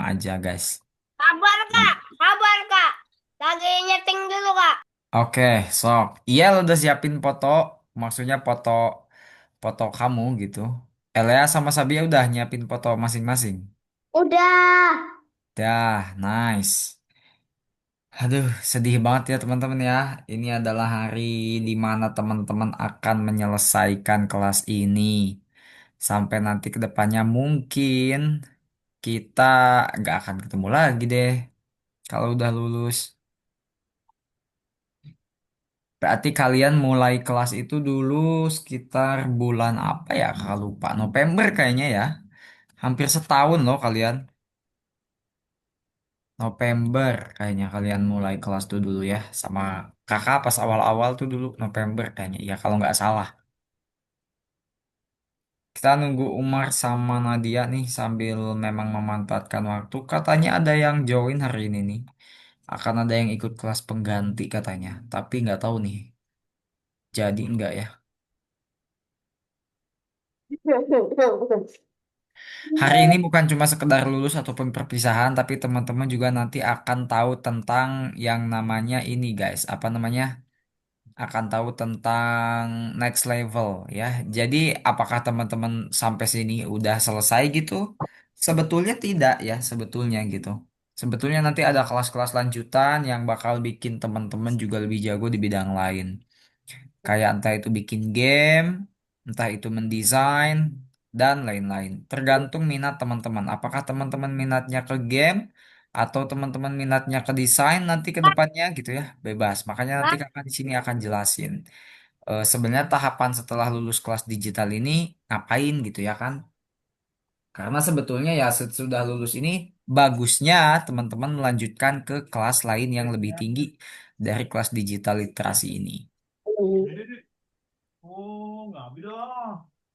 aja, guys. Sabar kak, sabar kak. Lagi nyeting dulu kak. Oke, sok. Iya, lo udah siapin foto, maksudnya foto foto kamu gitu. Elea sama Sabia udah nyiapin foto masing-masing. Udah. Dah, nice. Aduh, sedih banget ya teman-teman ya. Ini adalah hari di mana teman-teman akan menyelesaikan kelas ini. Sampai nanti ke depannya mungkin kita nggak akan ketemu lagi deh kalau udah lulus. Berarti kalian mulai kelas itu dulu sekitar bulan apa ya? Kalau lupa, November kayaknya ya. Hampir setahun loh kalian. November kayaknya kalian mulai kelas tuh dulu ya. Sama kakak pas awal-awal tuh dulu November kayaknya. Ya kalau nggak salah. Kita nunggu Umar sama Nadia nih sambil memang memanfaatkan waktu. Katanya ada yang join hari ini nih. Akan ada yang ikut kelas pengganti katanya. Tapi nggak tahu nih. Jadi nggak ya. Hari ini bukan cuma sekedar lulus ataupun perpisahan, tapi teman-teman juga nanti akan tahu tentang yang namanya ini guys. Apa namanya? Akan tahu tentang next level ya. Jadi apakah teman-teman sampai sini udah selesai gitu? Sebetulnya tidak ya, sebetulnya gitu. Sebetulnya nanti ada kelas-kelas lanjutan yang bakal bikin teman-teman juga lebih jago di bidang lain. Kayak entah itu bikin game, entah itu mendesain, dan lain-lain. Tergantung minat teman-teman. Apakah teman-teman minatnya ke game, atau teman-teman minatnya ke desain nanti ke depannya gitu ya, bebas. Makanya nanti Kak, kakak di sini akan jelasin. Sebenarnya tahapan setelah lulus kelas digital ini ngapain gitu ya kan? Karena sebetulnya ya sesudah lulus ini bagusnya teman-teman melanjutkan ke kelas lain yang lebih tinggi dari kelas digital literasi ini.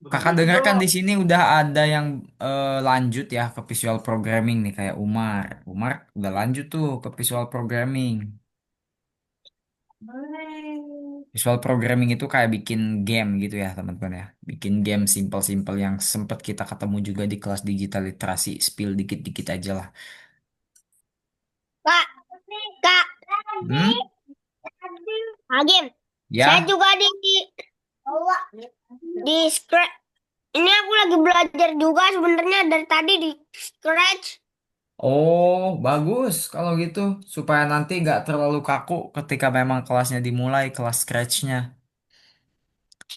Kakak dengarkan di sini udah ada yang lanjut ya ke visual programming nih kayak Umar. Umar udah lanjut tuh ke visual programming. Visual programming itu kayak bikin game gitu ya teman-teman ya. Bikin game simple-simple yang sempat kita ketemu juga di kelas digital literasi. Spill dikit-dikit aja lah. kak, kak. Hmm? Agim, saya Ya? juga di scratch. Ini aku lagi belajar juga sebenarnya dari tadi di scratch. Oh, bagus kalau gitu. Supaya nanti nggak terlalu kaku ketika memang kelasnya dimulai, kelas scratch-nya.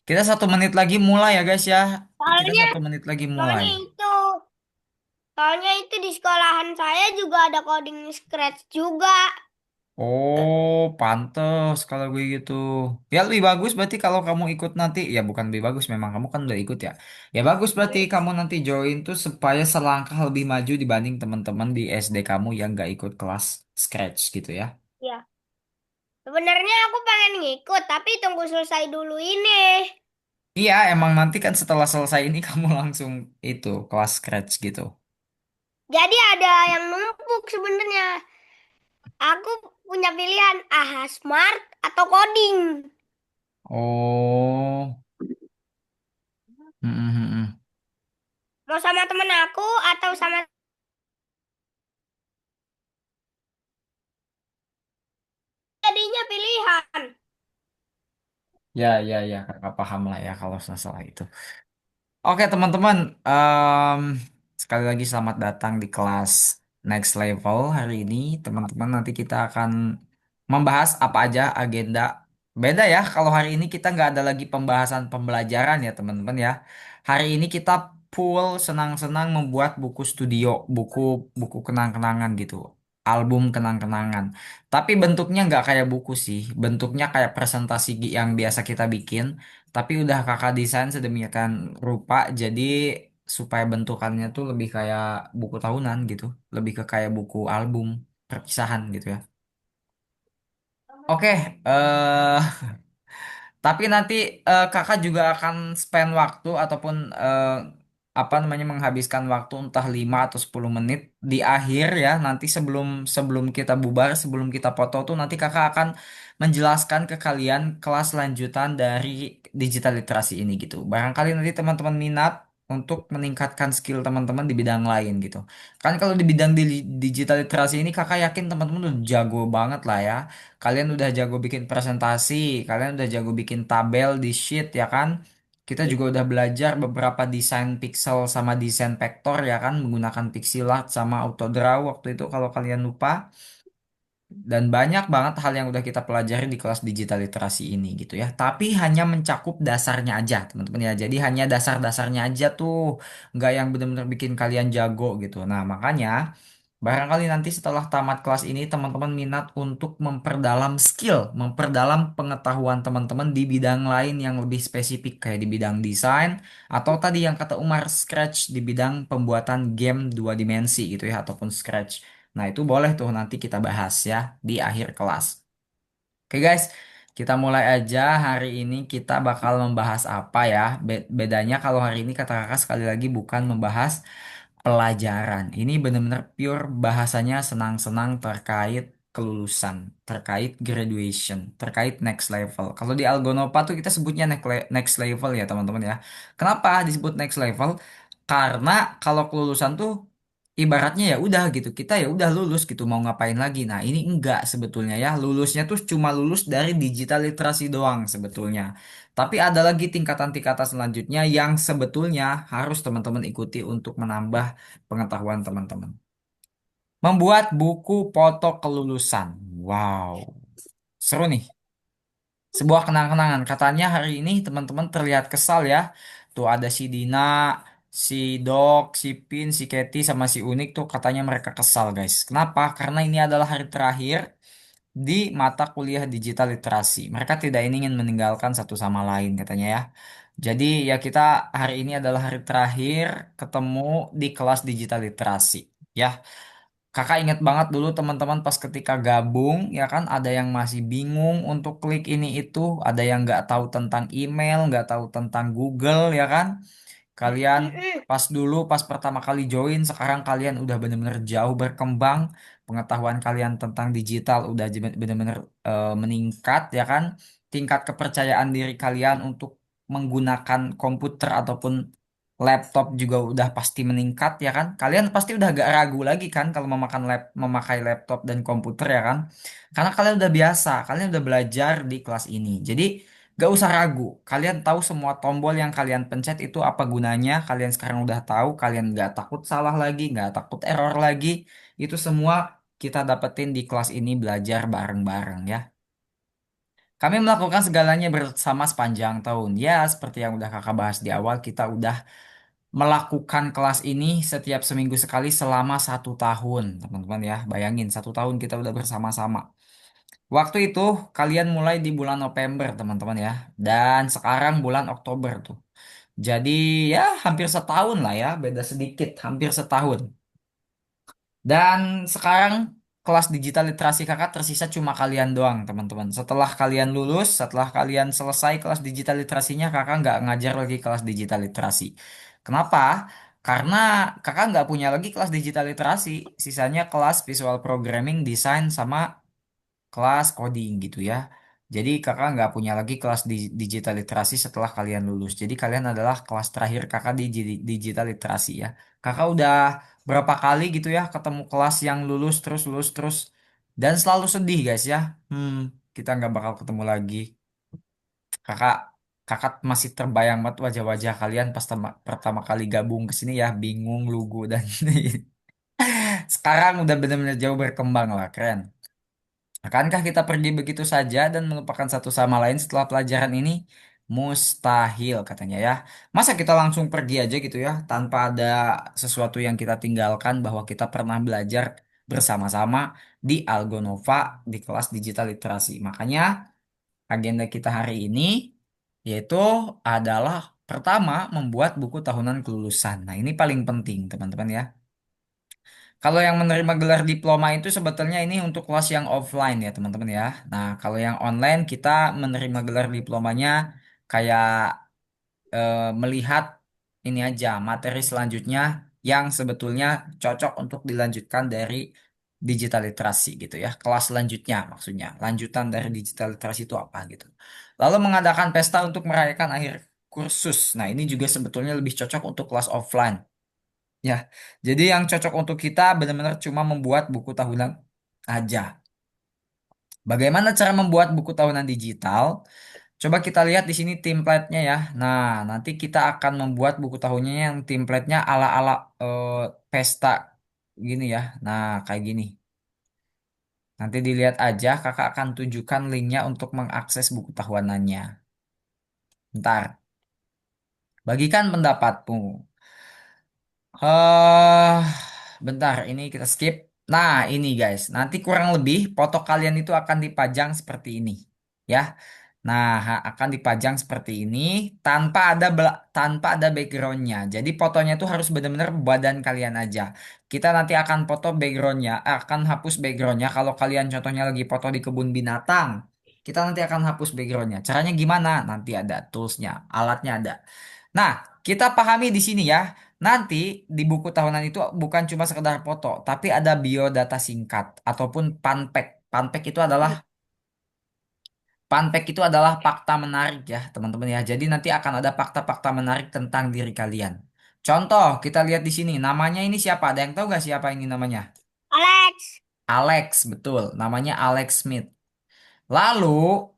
Kita 1 menit lagi mulai ya guys ya. Kita Soalnya, 1 menit lagi mulai. soalnya itu, soalnya itu di sekolahan saya juga ada coding scratch juga. Oh, pantes kalau gue gitu. Ya lebih bagus berarti kalau kamu ikut nanti. Ya bukan lebih bagus, memang kamu kan udah ikut ya. Ya bagus berarti kamu nanti join tuh supaya selangkah lebih maju dibanding teman-teman di SD kamu yang nggak ikut kelas Scratch gitu ya. Ya, sebenarnya aku pengen ngikut, tapi tunggu selesai dulu ini. Iya, emang nanti kan setelah selesai ini kamu langsung itu kelas Scratch gitu. Jadi ada yang numpuk sebenarnya. Aku punya pilihan AHA Smart atau coding. Oh, mm, mm, mm, mm. Mau sama temen aku atau sama jadinya pilihan. Ya, ya, ya, kakak paham lah ya kalau masalah itu. Oke teman-teman, em, sekali lagi selamat datang di kelas Next Level hari ini. Teman-teman nanti kita akan membahas apa aja agenda. Beda ya, kalau hari ini kita nggak ada lagi pembahasan pembelajaran ya teman-teman ya. Hari ini kita full senang-senang membuat buku studio, buku buku kenang-kenangan gitu, album kenang-kenangan. Tapi bentuknya nggak kayak buku sih, bentuknya kayak presentasi yang biasa kita bikin. Tapi udah kakak desain sedemikian rupa jadi supaya bentukannya tuh lebih kayak buku tahunan gitu. Lebih ke kayak buku album perpisahan gitu ya. Oke, tapi nanti kakak juga akan spend waktu ataupun apa namanya menghabiskan waktu entah 5 atau 10 menit di akhir ya. Nanti sebelum sebelum kita bubar, sebelum kita foto tuh nanti kakak akan menjelaskan ke kalian kelas lanjutan dari digital literasi ini gitu. Barangkali nanti teman-teman minat, untuk meningkatkan skill teman-teman di bidang lain gitu. Kan kalau di bidang digital literasi ini kakak yakin teman-teman udah jago banget lah ya. Kalian udah jago bikin presentasi, kalian udah jago bikin tabel di sheet ya kan. Kita juga udah belajar beberapa desain pixel sama desain vektor ya kan menggunakan Pixilart sama Autodraw waktu itu kalau kalian lupa. Dan banyak banget hal yang udah kita pelajari di kelas digital literasi ini gitu ya. Tapi hanya mencakup dasarnya aja, teman-teman ya. Jadi hanya dasar-dasarnya aja tuh, nggak yang benar-benar bikin kalian jago gitu. Nah, makanya barangkali nanti setelah tamat kelas ini teman-teman minat untuk memperdalam skill, memperdalam pengetahuan teman-teman di bidang lain yang lebih spesifik kayak di bidang desain atau tadi yang kata Umar Scratch di bidang pembuatan game dua dimensi gitu ya ataupun Scratch. Nah, itu boleh tuh nanti kita bahas ya di akhir kelas. Oke guys, kita mulai aja. Hari ini kita bakal membahas apa ya? Bedanya kalau hari ini kata kakak sekali lagi bukan membahas pelajaran. Ini benar-benar pure bahasanya senang-senang terkait kelulusan, terkait graduation, terkait next level. Kalau di Algonova tuh kita sebutnya next level ya teman-teman ya. Kenapa disebut next level? Karena kalau kelulusan tuh ibaratnya ya udah gitu. Kita ya udah lulus gitu mau ngapain lagi. Nah, ini enggak sebetulnya ya. Lulusnya tuh cuma lulus dari digital literasi doang sebetulnya. Tapi ada lagi tingkatan-tingkatan selanjutnya yang sebetulnya harus teman-teman ikuti untuk menambah pengetahuan teman-teman. Membuat buku foto kelulusan. Wow, seru nih. Sebuah kenang-kenangan. Katanya hari ini teman-teman terlihat kesal ya. Tuh ada si Dina, si Dok, si Pin, si Keti, sama si Unik tuh katanya mereka kesal guys. Kenapa? Karena ini adalah hari terakhir di mata kuliah digital literasi. Mereka tidak ingin meninggalkan satu sama lain katanya ya. Jadi ya kita hari ini adalah hari terakhir ketemu di kelas digital literasi. Ya, kakak ingat banget dulu teman-teman pas ketika gabung ya kan ada yang masih bingung untuk klik ini itu, ada yang nggak tahu tentang email, nggak tahu tentang Google ya kan. Kalian Mm-mm. pas dulu pas pertama kali join, sekarang kalian udah bener-bener jauh berkembang. Pengetahuan kalian tentang digital udah bener-bener meningkat ya kan. Tingkat kepercayaan diri kalian untuk menggunakan komputer ataupun laptop juga udah pasti meningkat ya kan. Kalian pasti udah gak ragu lagi kan kalau memakai laptop dan komputer ya kan. Karena kalian udah biasa, kalian udah belajar di kelas ini. Jadi gak usah ragu, kalian tahu semua tombol yang kalian pencet itu apa gunanya. Kalian sekarang udah tahu, kalian gak takut salah lagi, gak takut error lagi. Itu semua kita dapetin di kelas ini belajar bareng-bareng ya. Kami melakukan segalanya bersama sepanjang tahun. Ya, seperti yang udah kakak bahas di awal, kita udah melakukan kelas ini setiap seminggu sekali selama 1 tahun, teman-teman ya. Bayangin, 1 tahun kita udah bersama-sama. Waktu itu kalian mulai di bulan November, teman-teman ya. Dan sekarang bulan Oktober tuh. Jadi ya hampir setahun lah ya, beda sedikit, hampir setahun. Dan sekarang kelas digital literasi kakak tersisa cuma kalian doang, teman-teman. Setelah kalian lulus, setelah kalian selesai kelas digital literasinya, kakak nggak ngajar lagi kelas digital literasi. Kenapa? Karena kakak nggak punya lagi kelas digital literasi. Sisanya kelas visual programming, desain, sama kelas coding gitu ya. Jadi kakak nggak punya lagi kelas di digital literasi setelah kalian lulus. Jadi kalian adalah kelas terakhir kakak di digital literasi ya. Kakak udah berapa kali gitu ya ketemu kelas yang lulus terus dan selalu sedih guys ya. Hmm, kita nggak bakal ketemu lagi. Kakak kakak masih terbayang banget wajah-wajah kalian pas pertama kali gabung ke sini ya, bingung, lugu dan sekarang udah bener-bener jauh berkembang lah, keren. Akankah kita pergi begitu saja dan melupakan satu sama lain setelah pelajaran ini? Mustahil katanya ya. Masa kita langsung pergi aja gitu ya, tanpa ada sesuatu yang kita tinggalkan bahwa kita pernah belajar bersama-sama di Algonova di kelas digital literasi. Makanya agenda kita hari ini yaitu adalah pertama membuat buku tahunan kelulusan. Nah, ini paling penting teman-teman ya. Kalau yang menerima gelar diploma itu sebetulnya ini untuk kelas yang offline ya teman-teman ya. Nah, kalau yang online kita menerima gelar diplomanya kayak melihat ini aja materi selanjutnya yang sebetulnya cocok untuk dilanjutkan dari digital literasi gitu ya. Kelas selanjutnya maksudnya. Lanjutan dari digital literasi itu apa gitu. Lalu mengadakan pesta untuk merayakan akhir. kursus. Nah, ini juga sebetulnya lebih cocok untuk kelas offline. Ya, jadi yang cocok untuk kita benar-benar cuma membuat buku tahunan aja. Bagaimana cara membuat buku tahunan digital? Coba kita lihat di sini template-nya ya. Nah, nanti kita akan membuat buku tahunnya yang template-nya ala-ala eh, pesta gini ya. Nah, kayak gini. Nanti dilihat aja, kakak akan tunjukkan linknya untuk mengakses buku tahunannya. Ntar, bagikan pendapatmu. eh bentar, ini kita skip. Nah, ini guys, nanti kurang lebih foto kalian itu akan dipajang seperti ini, ya. Nah, akan dipajang seperti ini tanpa ada backgroundnya. Jadi fotonya itu harus benar-benar badan kalian aja. Kita nanti akan foto backgroundnya, akan hapus backgroundnya. Kalau kalian contohnya lagi foto di kebun binatang, kita nanti akan hapus backgroundnya. Caranya gimana? Nanti ada toolsnya, alatnya ada. Nah, kita pahami di sini ya. Nanti di buku tahunan itu bukan cuma sekedar foto, tapi ada biodata singkat ataupun funpack. Funpack itu adalah fakta menarik ya, teman-teman ya. Jadi nanti akan ada fakta-fakta menarik tentang diri kalian. Contoh, kita lihat di sini. Namanya ini siapa? Ada yang tahu gak siapa ini namanya? Alex. Alex, betul. Namanya Alex Smith. Lalu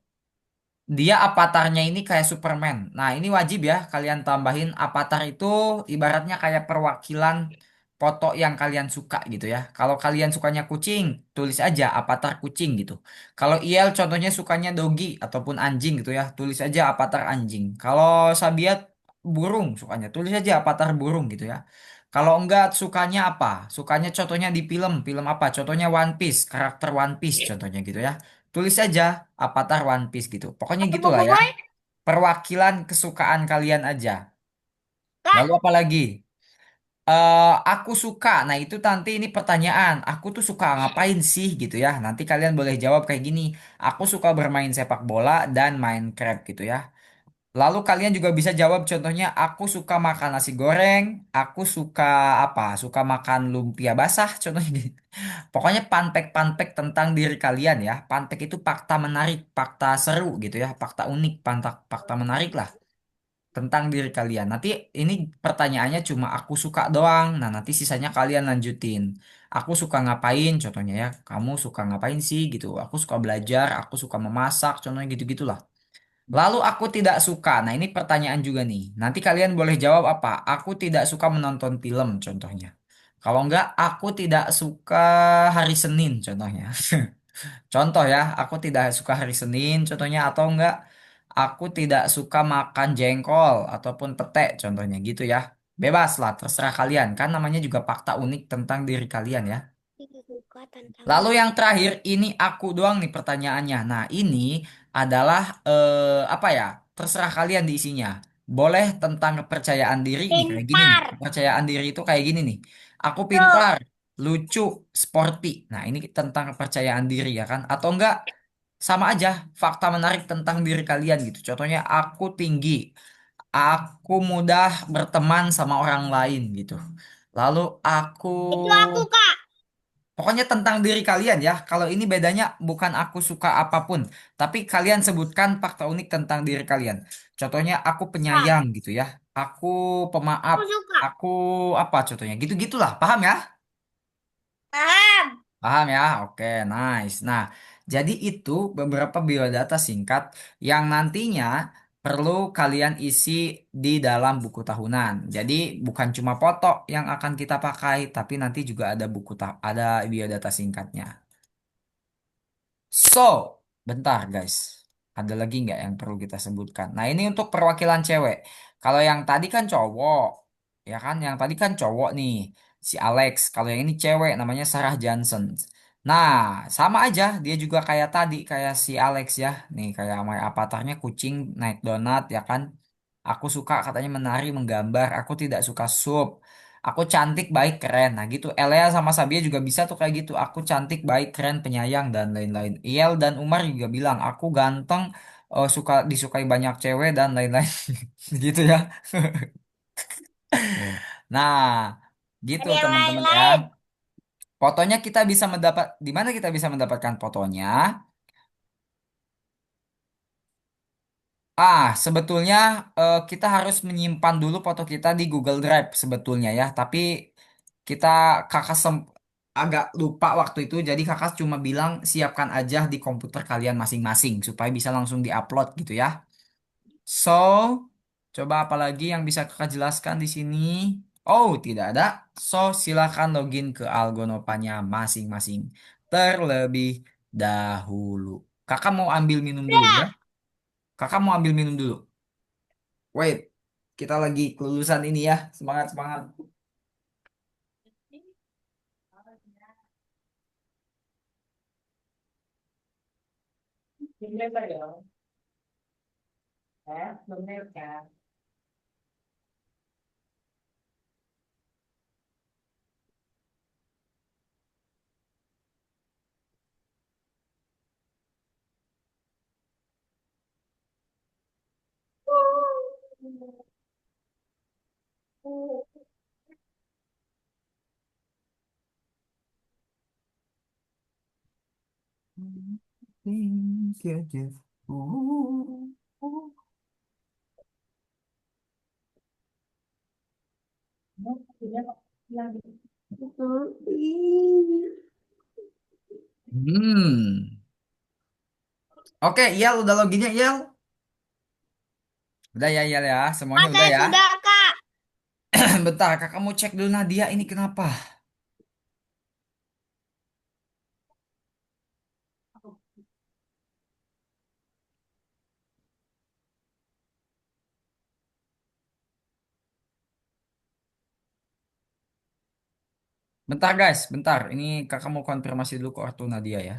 dia avatarnya ini kayak Superman. Nah, ini wajib ya kalian tambahin avatar itu ibaratnya kayak perwakilan foto yang kalian suka gitu ya. Kalau kalian sukanya kucing, tulis aja avatar kucing gitu. Kalau IL contohnya sukanya doggy ataupun anjing gitu ya, tulis aja avatar anjing. Kalau Sabiat burung sukanya, tulis aja avatar burung gitu ya. Kalau enggak sukanya apa? Sukanya contohnya di film, film apa? Contohnya One Piece, karakter One Piece contohnya gitu ya. Tulis aja Avatar One Piece gitu. Pokoknya Atau gitulah Bobo ya. Boy? Perwakilan kesukaan kalian aja. Kak, Lalu apa lagi? Aku suka. Nah, itu nanti ini pertanyaan. Aku tuh suka ngapain sih gitu ya. Nanti kalian boleh jawab kayak gini. Aku suka bermain sepak bola dan Minecraft gitu ya. Lalu kalian juga bisa jawab contohnya aku suka makan nasi goreng, aku suka apa? Suka makan lumpia basah contohnya. Pokoknya pantek-pantek tentang diri kalian ya. Pantek itu fakta menarik, fakta seru gitu ya, fakta unik, fakta menarik lah tentang diri kalian. Nanti ini pertanyaannya cuma aku suka doang. Nah, nanti sisanya kalian lanjutin. Aku suka ngapain contohnya ya. Kamu suka ngapain sih gitu. Aku suka belajar, aku suka memasak, contohnya gitu-gitulah. Lalu aku tidak suka. Nah, ini pertanyaan juga nih. Nanti kalian boleh jawab apa? Aku tidak suka menonton film contohnya. Kalau enggak, aku tidak suka hari Senin contohnya. Contoh ya, aku tidak suka hari Senin contohnya atau enggak aku tidak suka makan jengkol ataupun pete contohnya gitu ya. Bebas lah, terserah kalian. Kan namanya juga fakta unik tentang diri kalian ya. tidak suka tentang Lalu diri. yang terakhir, ini aku doang nih pertanyaannya. Nah, ini adalah apa ya? Terserah kalian di isinya. Boleh tentang kepercayaan diri nih kayak gini nih. Pintar. Kepercayaan diri itu kayak gini nih. Aku Tuh. pintar, lucu, sporty. Nah, ini tentang kepercayaan diri ya kan? Atau enggak sama aja fakta menarik tentang diri kalian gitu. Contohnya aku tinggi, aku mudah berteman sama orang lain gitu. Lalu aku Itu aku, Kak. pokoknya tentang diri kalian ya. Kalau ini bedanya bukan aku suka apapun, tapi kalian sebutkan fakta unik tentang diri kalian. Contohnya aku Kak, penyayang gitu ya. Aku pemaaf. aku suka. Aku apa contohnya? Gitu-gitulah. Paham ya? Paham. Paham ya? Oke, nice. Nah, jadi itu beberapa biodata singkat yang nantinya perlu kalian isi di dalam buku tahunan. Jadi bukan cuma foto yang akan kita pakai, tapi nanti juga ada ada biodata singkatnya. So, bentar guys. Ada lagi nggak yang perlu kita sebutkan? Nah, ini untuk perwakilan cewek. Kalau yang tadi kan cowok, ya kan? Yang tadi kan cowok nih, si Alex. Kalau yang ini cewek, namanya Sarah Johnson. Nah, sama aja. Dia juga kayak tadi, kayak si Alex ya. Nih, kayak my avatarnya kucing naik donat, ya kan? Aku suka katanya menari, menggambar. Aku tidak suka sup. Aku cantik, baik, keren. Nah gitu. Elea sama Sabia juga bisa tuh kayak gitu. Aku cantik, baik, keren, penyayang, dan lain-lain. Iel dan Umar juga bilang, aku ganteng, suka disukai banyak cewek, dan lain-lain. Gitu ya. Nah, gitu Ada yang teman-teman ya. lain-lain. Fotonya kita bisa di mana kita bisa mendapatkan fotonya? Sebetulnya kita harus menyimpan dulu foto kita di Google Drive sebetulnya ya. Tapi kita kakak agak lupa waktu itu. Jadi kakak cuma bilang siapkan aja di komputer kalian masing-masing supaya bisa langsung diupload gitu ya. So, coba apa lagi yang bisa kakak jelaskan di sini? Oh, tidak ada. So, silakan login ke Algonopanya masing-masing terlebih dahulu. Kakak mau ambil minum dulu ya? Ya, Kakak mau ambil minum dulu. Wait, kita lagi kelulusan ini ya. Semangat, semangat. Think you just- Ooh. Hmm. Oke, Yel udah loginnya Yel. Udah ya Yel ya, semuanya udah saya ya. sudah, Kak. Bentar, kakak mau cek dulu Nadia ini kenapa? Bentar guys, bentar. Ini kakak mau konfirmasi dulu ke ortu Nadia ya.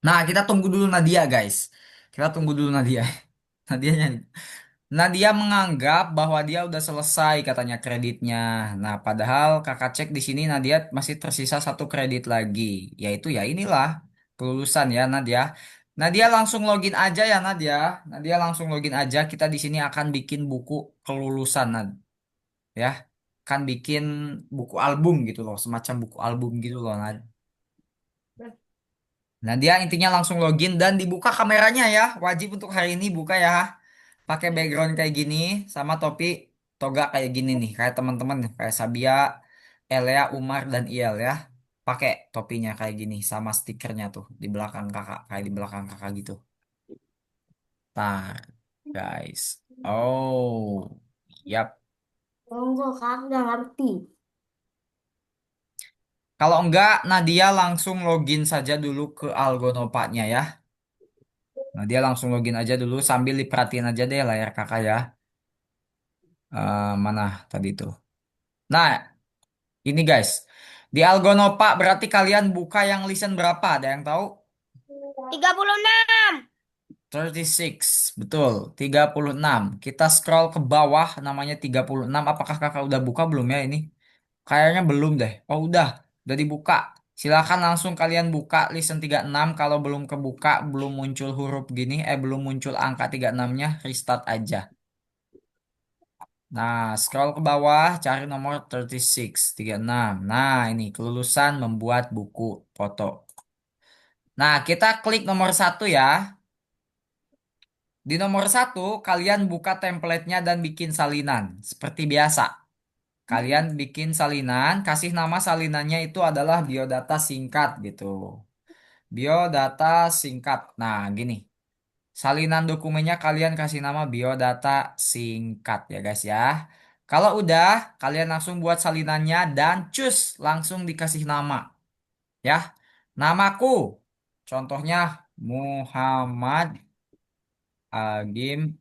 Nah, kita tunggu dulu Nadia guys. Kita tunggu dulu Nadia. Nadianya. Nadia menganggap bahwa dia udah selesai katanya kreditnya. Nah, padahal kakak cek di sini Nadia masih tersisa satu kredit lagi, yaitu ya inilah kelulusan ya Nadia. Nadia langsung login aja ya Nadia. Nadia langsung login aja. Kita di sini akan bikin buku kelulusan ya. Kan bikin buku album gitu loh, semacam buku album gitu loh. Nah, dia intinya langsung login dan dibuka kameranya ya. Wajib untuk hari ini buka ya. Pakai background kayak gini sama topi toga kayak gini nih. Kayak teman-teman nih, kayak Sabia, Elea, Umar dan Iel ya. Pakai topinya kayak gini sama stikernya tuh di belakang kakak, kayak di belakang kakak gitu. Tar, guys. Oh, yap. Enggak, Kak, udah ngerti. Kalau enggak, Nadia langsung login saja dulu ke Algonopanya ya. Nah, dia langsung login aja dulu sambil diperhatiin aja deh layar kakak ya. Mana tadi tuh. Nah, ini guys. Di Algonopa berarti kalian buka yang listen berapa? Ada yang tahu? 36. 36, betul. 36. Kita scroll ke bawah namanya 36. Apakah kakak udah buka belum ya ini? Kayaknya belum deh. Oh udah dibuka. Silakan langsung kalian buka listen 36. Kalau belum kebuka, belum muncul huruf gini, belum muncul angka 36-nya, restart aja. Nah, scroll ke bawah, cari nomor 36, 36. Nah, ini kelulusan membuat buku foto. Nah, kita klik nomor satu ya. Di nomor satu, kalian buka templatenya dan bikin salinan. Seperti biasa. Kalian bikin salinan, kasih nama salinannya itu adalah biodata singkat gitu. Biodata singkat. Nah, gini. Salinan dokumennya kalian kasih nama biodata singkat ya guys ya. Kalau udah, kalian langsung buat salinannya dan cus langsung dikasih nama ya. Namaku, contohnya Muhammad Agim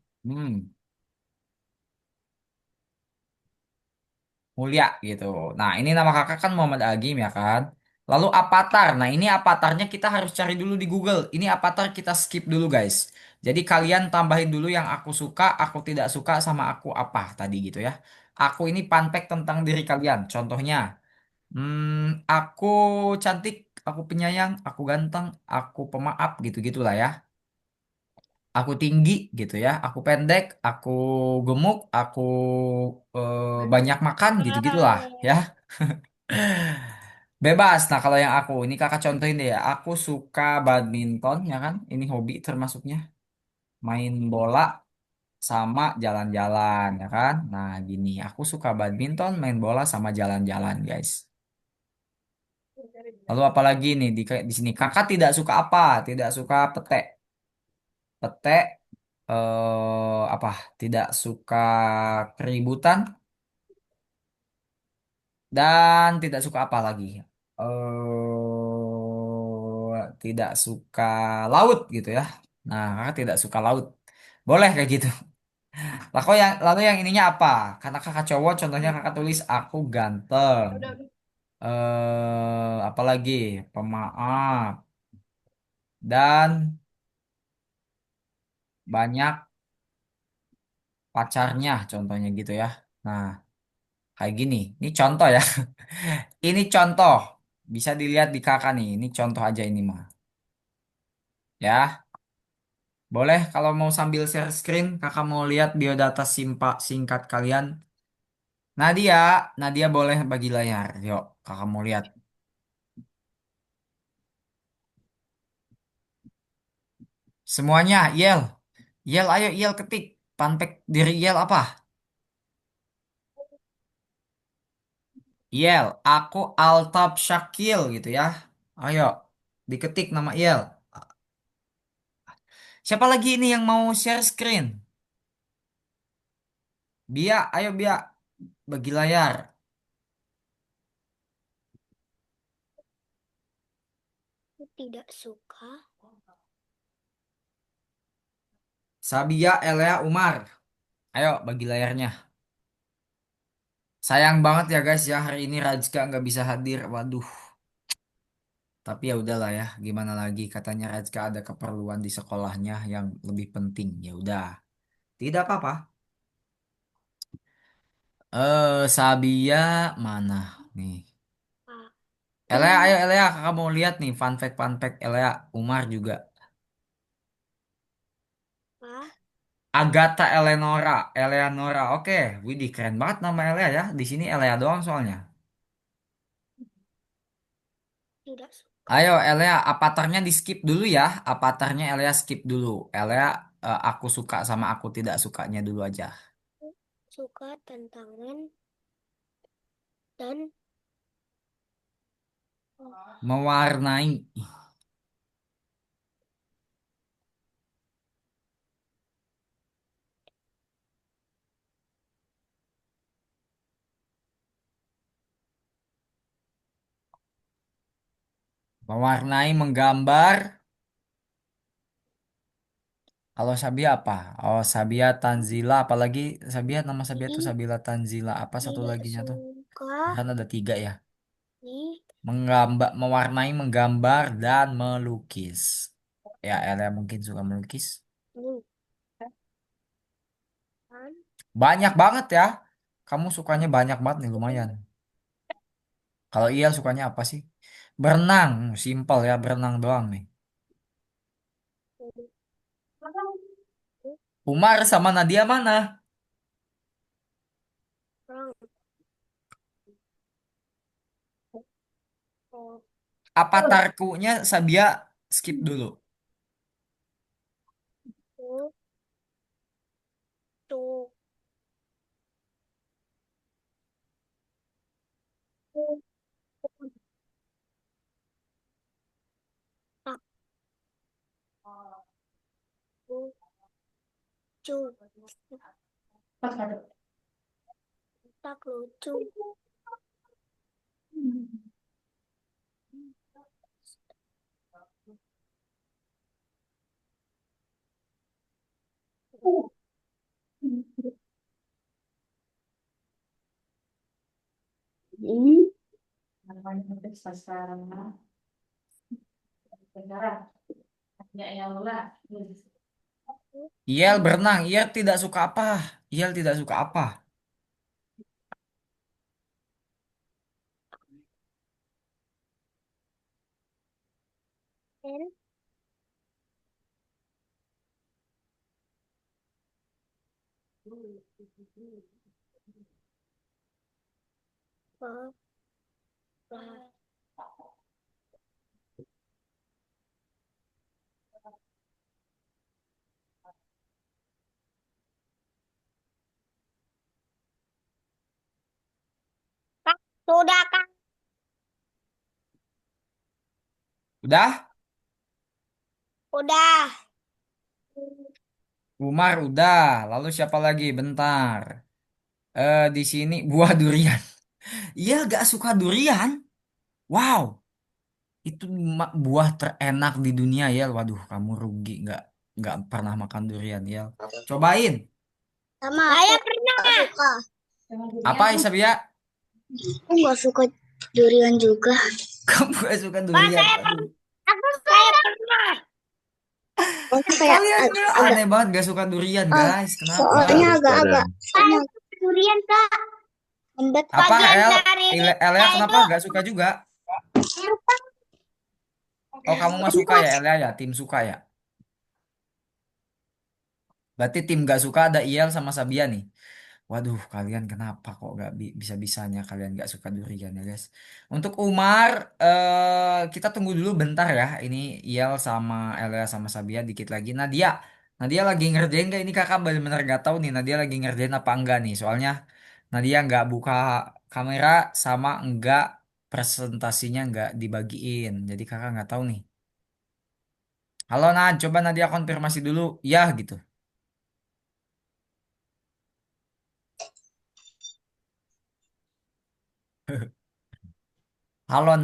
Mulia gitu. Nah, ini nama kakak kan Muhammad Agim ya kan. Lalu avatar. Nah, ini avatarnya kita harus cari dulu di Google. Ini avatar kita skip dulu guys. Jadi kalian tambahin dulu yang aku suka, aku tidak suka sama aku apa tadi gitu ya. Aku ini fun fact tentang diri kalian. Contohnya, aku cantik, aku penyayang, aku ganteng, aku pemaaf gitu-gitulah ya. Aku tinggi gitu ya, aku pendek, aku gemuk, aku banyak makan gitu-gitulah ya. Bebas. Nah, kalau yang aku, ini kakak contohin deh ya. Aku suka badminton, ya kan? Ini hobi termasuknya. Main bola sama jalan-jalan, ya kan? Nah, gini, aku suka badminton, main bola sama jalan-jalan, guys. Lalu apalagi nih di sini kakak tidak suka apa? Tidak suka petek. Petek apa? Tidak suka keributan dan tidak suka apa lagi? Tidak suka laut gitu ya. Nah, kakak tidak suka laut. Boleh kayak gitu. Lalu yang ininya apa? Karena kakak cowok, contohnya kakak tulis aku ganteng. Apalagi pemaaf dan banyak pacarnya, contohnya gitu ya. Nah, kayak gini. Ini contoh ya. Ini contoh. Bisa dilihat di kakak nih. Ini contoh aja ini mah. Ya, boleh kalau mau sambil share screen, kakak mau lihat biodata singkat kalian. Nadia, Nadia boleh bagi layar. Yuk, kakak mau lihat. Semuanya, Yel. Yel, ayo Yel ketik. Funfact diri Yel apa? Yel, aku Altab Syakil gitu ya. Ayo, diketik nama Yel. Siapa lagi ini yang mau share screen? Bia, ayo Bia, bagi layar. Tidak suka. Sabia, Elea, Umar. Ayo, bagi layarnya. Sayang banget ya guys ya, hari ini Rajka nggak bisa hadir. Waduh, tapi ya udahlah ya, gimana lagi? Katanya Rajka ada keperluan di sekolahnya yang lebih penting. Ya udah, tidak apa-apa. Sabia mana nih? Elea, ayo Elea, kakak mau lihat nih fun fact Elea, Umar juga. Apa? Agatha Eleanora. Oke, widih keren banget nama Elea ya. Di sini Elea doang soalnya. Tidak suka. Ayo Elea, avatarnya di skip dulu ya. Avatarnya Elea skip dulu. Elea, aku suka sama aku tidak sukanya dulu aja. Suka tantangan dan Mewarnai, mewarnai, menggambar. Kalau Sabia apa? Oh, Sabia Tanzila. Apalagi Sabia, nama Sabia tuh ini Sabila Tanzila. Apa satu tidak laginya tuh? suka. Kan ada tiga ya. Nih, Menggambar, mewarnai, menggambar, dan melukis. Ya, Elea mungkin suka melukis. nih kan. Banyak banget ya. Kamu sukanya banyak banget nih, lumayan. Kalau iya sukanya apa sih? Berenang, simpel ya, berenang doang nih. Umar sama Nadia mana? Orang oh, Apa tarkunya Sabia skip dulu. tuh, tuh, tak, lucu. Tak lucu. Ini Iel berenang, Iel tidak suka apa? Iel tidak suka apa? kan Sudah kak. Udah? Udah. Umar udah. Lalu siapa lagi? Bentar. Di sini buah durian. Iya, gak suka durian. Wow, itu buah terenak di dunia ya. Waduh, kamu rugi nggak pernah makan durian ya. Cobain. Sama saya aku pernah nggak suka. Apa Isabia? Aku nggak suka durian juga. Kamu gak suka Pak, durian? saya Aduh, pernah. Saya pernah. Soalnya kayak kalian agak aneh banget gak suka durian, oh, guys. Kenapa? soalnya agak-agak soalnya durian kak. Lembek. Apa Bagian El? dari Elia lidah kenapa itu. gak suka juga? Oh, kamu mah suka ya Elia ya? Tim suka ya? Berarti tim gak suka ada Iel sama Sabia nih. Waduh, kalian kenapa kok gak bisa-bisanya kalian gak suka durian ya guys? Untuk Umar, kita tunggu dulu bentar ya. Ini Iel sama Elia sama Sabia dikit lagi. Nadia lagi ngerjain gak? Ini kakak bener-bener gak tahu nih. Nadia lagi ngerjain apa enggak nih? Soalnya Nadia nggak buka kamera sama enggak presentasinya nggak dibagiin. Jadi kakak nggak tahu nih. Halo Nad, coba Nadia konfirmasi dulu. Ya gitu. Halo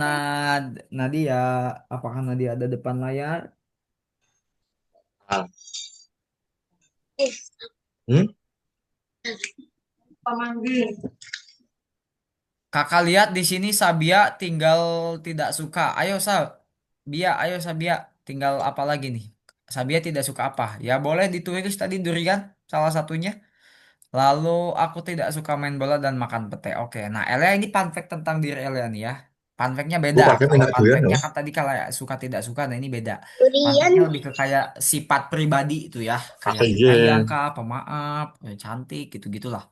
Nadia, apakah Nadia ada depan layar? Ah. Hmm? Kakak lihat di sini Sabia tinggal tidak suka. Ayo Sabia, tinggal apa lagi nih? Sabia tidak suka apa? Ya boleh ditulis tadi durian salah satunya. Lalu aku tidak suka main bola dan makan pete. Oke, nah Elia ini fun fact tentang diri Elia nih ya. Fun fact-nya Gue beda. pakai Kalau minyak fun durian fact-nya loh. kan tadi kalau suka tidak suka, nah ini beda. Fun Durian. fact-nya lebih ke kayak sifat pribadi itu ya. Kayak Pakai penyayang jen. kah, pemaaf, cantik gitu-gitulah.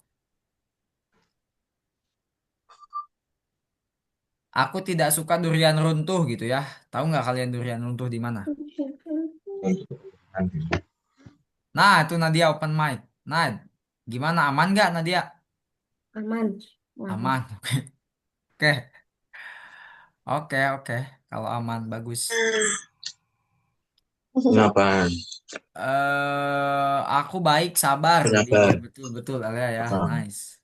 Aku tidak suka durian runtuh gitu ya. Tahu nggak kalian durian runtuh di mana? Nah, itu Nadia open mic. Nah, gimana aman nggak Nadia? Aman. Aman. Aman. Oke, oke. Kalau aman bagus. Kenapa? Aku baik, sabar. Iya Kenapa? betul Elia ya. Apa? Nice.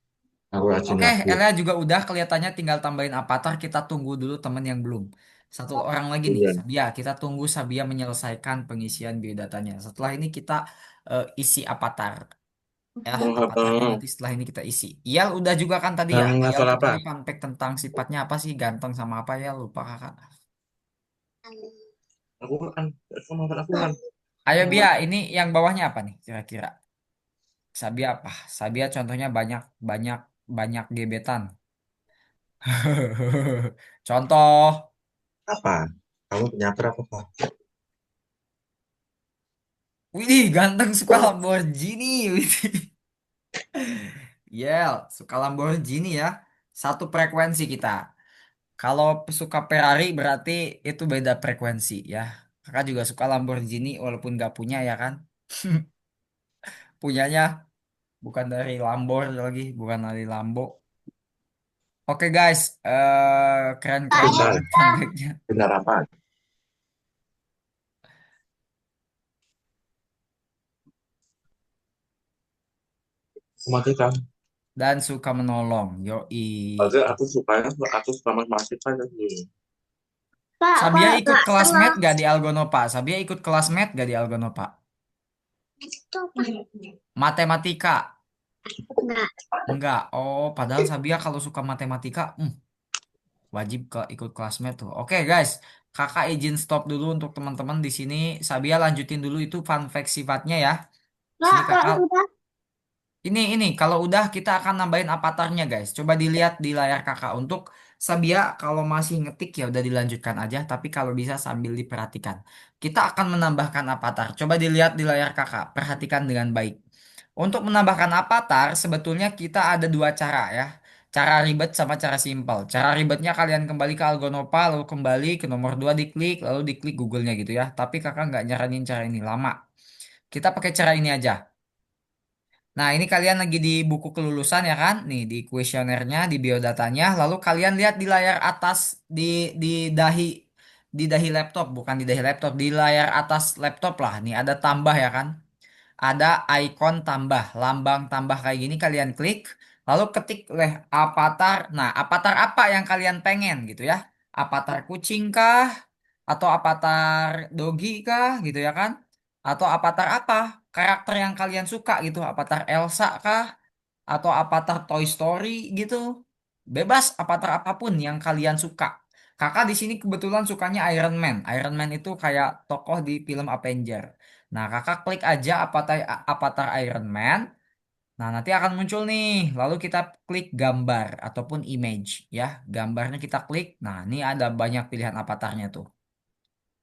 Aku rajin Oke, nabur. Elia juga udah kelihatannya tinggal tambahin avatar. Kita tunggu dulu temen yang belum. Satu orang lagi nih, Durian. Sabia. Kita tunggu Sabia menyelesaikan pengisian biodatanya. Setelah ini kita isi avatar. Ya, avatarnya Apa? nanti setelah ini kita isi. Iyal udah juga kan tadi ya. Yang Iyal level tuh apa? tadi fun fact tentang sifatnya apa sih? Ganteng sama apa ya? Lupa kakak. Aku kan. Sama aku kan. Ayo Bia, ini yang bawahnya apa nih kira-kira? Sabia apa? Sabia contohnya banyak banyak banyak gebetan. Contoh, Apa? Kamu penyaper apa, Pak? wih ganteng suka Lamborghini. Widih. Yel, suka Lamborghini ya. Satu frekuensi kita. Kalau suka Ferrari berarti itu beda frekuensi ya. Kakak juga suka Lamborghini walaupun nggak punya ya kan. Punyanya bukan dari Lambor lagi, bukan dari Lambo. Oke guys, keren-keren Benar. banget funfact-nya. Benar apa? Matikan. Dan suka menolong. Yoi. Berarti aku suka matematika kan sih. Sabia Kak, ikut nggak kelasmet tengah. gak di Algonopa? Sabia ikut kelasmet gak di Algonopa? Itu apa? Matematika. Enggak. Enggak. Oh, padahal Sabia kalau suka matematika, wajib ikut kelasmet tuh. Oke, guys. Kakak izin stop dulu untuk teman-teman di sini. Sabia lanjutin dulu itu fun fact sifatnya ya. Sini Kak, kakak. udah. Ini, kalau udah kita akan nambahin avatarnya guys. Coba dilihat di layar kakak. Untuk Sabia kalau masih ngetik ya udah dilanjutkan aja. Tapi kalau bisa sambil diperhatikan. Kita akan menambahkan avatar. Coba dilihat di layar kakak. Perhatikan dengan baik. Untuk menambahkan avatar sebetulnya kita ada dua cara ya. Cara ribet sama cara simpel. Cara ribetnya kalian kembali ke Algonopa. Lalu kembali ke nomor 2 diklik. Lalu diklik Google-nya gitu ya. Tapi kakak nggak nyaranin cara ini lama. Kita pakai cara ini aja. Nah, ini kalian lagi di buku kelulusan ya kan? Nih, di kuesionernya, di biodatanya. Lalu kalian lihat di layar atas di di dahi di dahi laptop, bukan di dahi laptop, di layar atas laptop lah. Nih ada tambah ya kan? Ada icon tambah, lambang tambah kayak gini kalian klik, lalu ketik avatar. Nah, avatar apa yang kalian pengen gitu ya? Avatar kucing kah? Atau avatar doggy kah gitu ya kan? Atau avatar apa? Karakter yang kalian suka gitu, avatar Elsa kah? Atau avatar Toy Story gitu. Bebas avatar apapun yang kalian suka. Kakak di sini kebetulan sukanya Iron Man. Iron Man itu kayak tokoh di film Avenger. Nah, kakak klik aja avatar Iron Man. Nah, nanti akan muncul nih. Lalu kita klik gambar ataupun image ya. Gambarnya kita klik. Nah, ini ada banyak pilihan avatarnya tuh.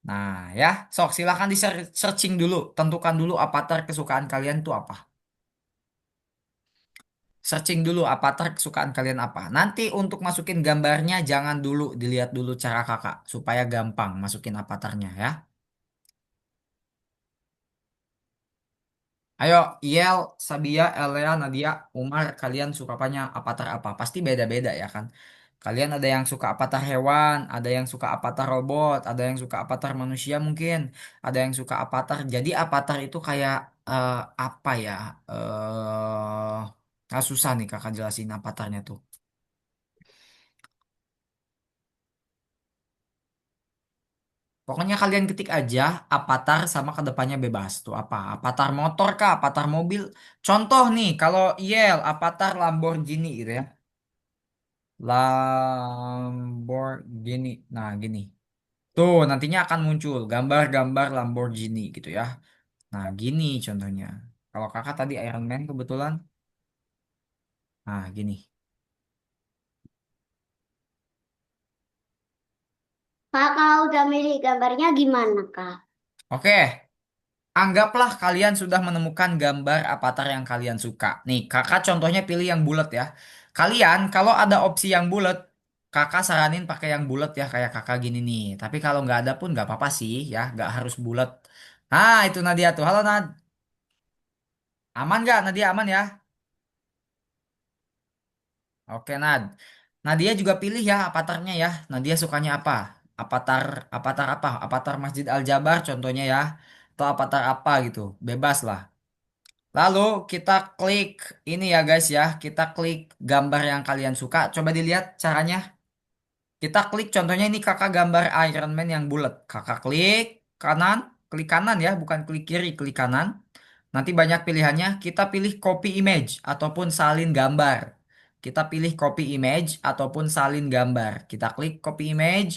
Nah, ya, sok silahkan di searching dulu. Tentukan dulu avatar kesukaan kalian tuh apa. Searching dulu avatar kesukaan kalian apa. Nanti untuk masukin gambarnya jangan dulu dilihat dulu cara kakak supaya gampang masukin avatarnya ya. Ayo, Yel, Sabia, Elea, Nadia, Umar, kalian suka apanya avatar apa? Pasti beda-beda ya kan? Kalian ada yang suka avatar hewan, ada yang suka avatar robot, ada yang suka avatar manusia mungkin, ada yang suka avatar. Jadi avatar itu kayak apa ya? Susah nih kakak jelasin avatarnya tuh. Pokoknya kalian ketik aja avatar sama kedepannya bebas. Tuh apa? Avatar motor kah? Avatar mobil? Contoh nih, kalau Yel, avatar Lamborghini gitu ya. Lamborghini. Nah, gini. Tuh, nantinya akan muncul gambar-gambar Lamborghini gitu ya. Nah, gini contohnya. Kalau kakak tadi Iron Man kebetulan. Nah, gini. Kak, kalau udah milih gambarnya gimana, Kak? Oke. Anggaplah kalian sudah menemukan gambar avatar yang kalian suka. Nih, kakak contohnya pilih yang bulat ya. Kalian kalau ada opsi yang bulat, kakak saranin pakai yang bulat ya kayak kakak gini nih. Tapi kalau nggak ada pun nggak apa-apa sih ya, nggak harus bulat. Nah, itu Nadia tuh. Halo Nad, aman nggak Nadia aman ya? Oke Nad. Nadia juga pilih ya avatarnya ya. Nadia sukanya apa? Avatar avatar apa? Avatar Masjid Al-Jabar contohnya ya. Atau avatar apa gitu. Bebas lah. Lalu kita klik ini ya guys ya, kita klik gambar yang kalian suka. Coba dilihat caranya. Kita klik contohnya ini kakak gambar Iron Man yang bulat. Kakak klik kanan ya, bukan klik kiri, klik kanan. Nanti banyak pilihannya. Kita pilih copy image ataupun salin gambar. Kita pilih copy image ataupun salin gambar. Kita klik copy image.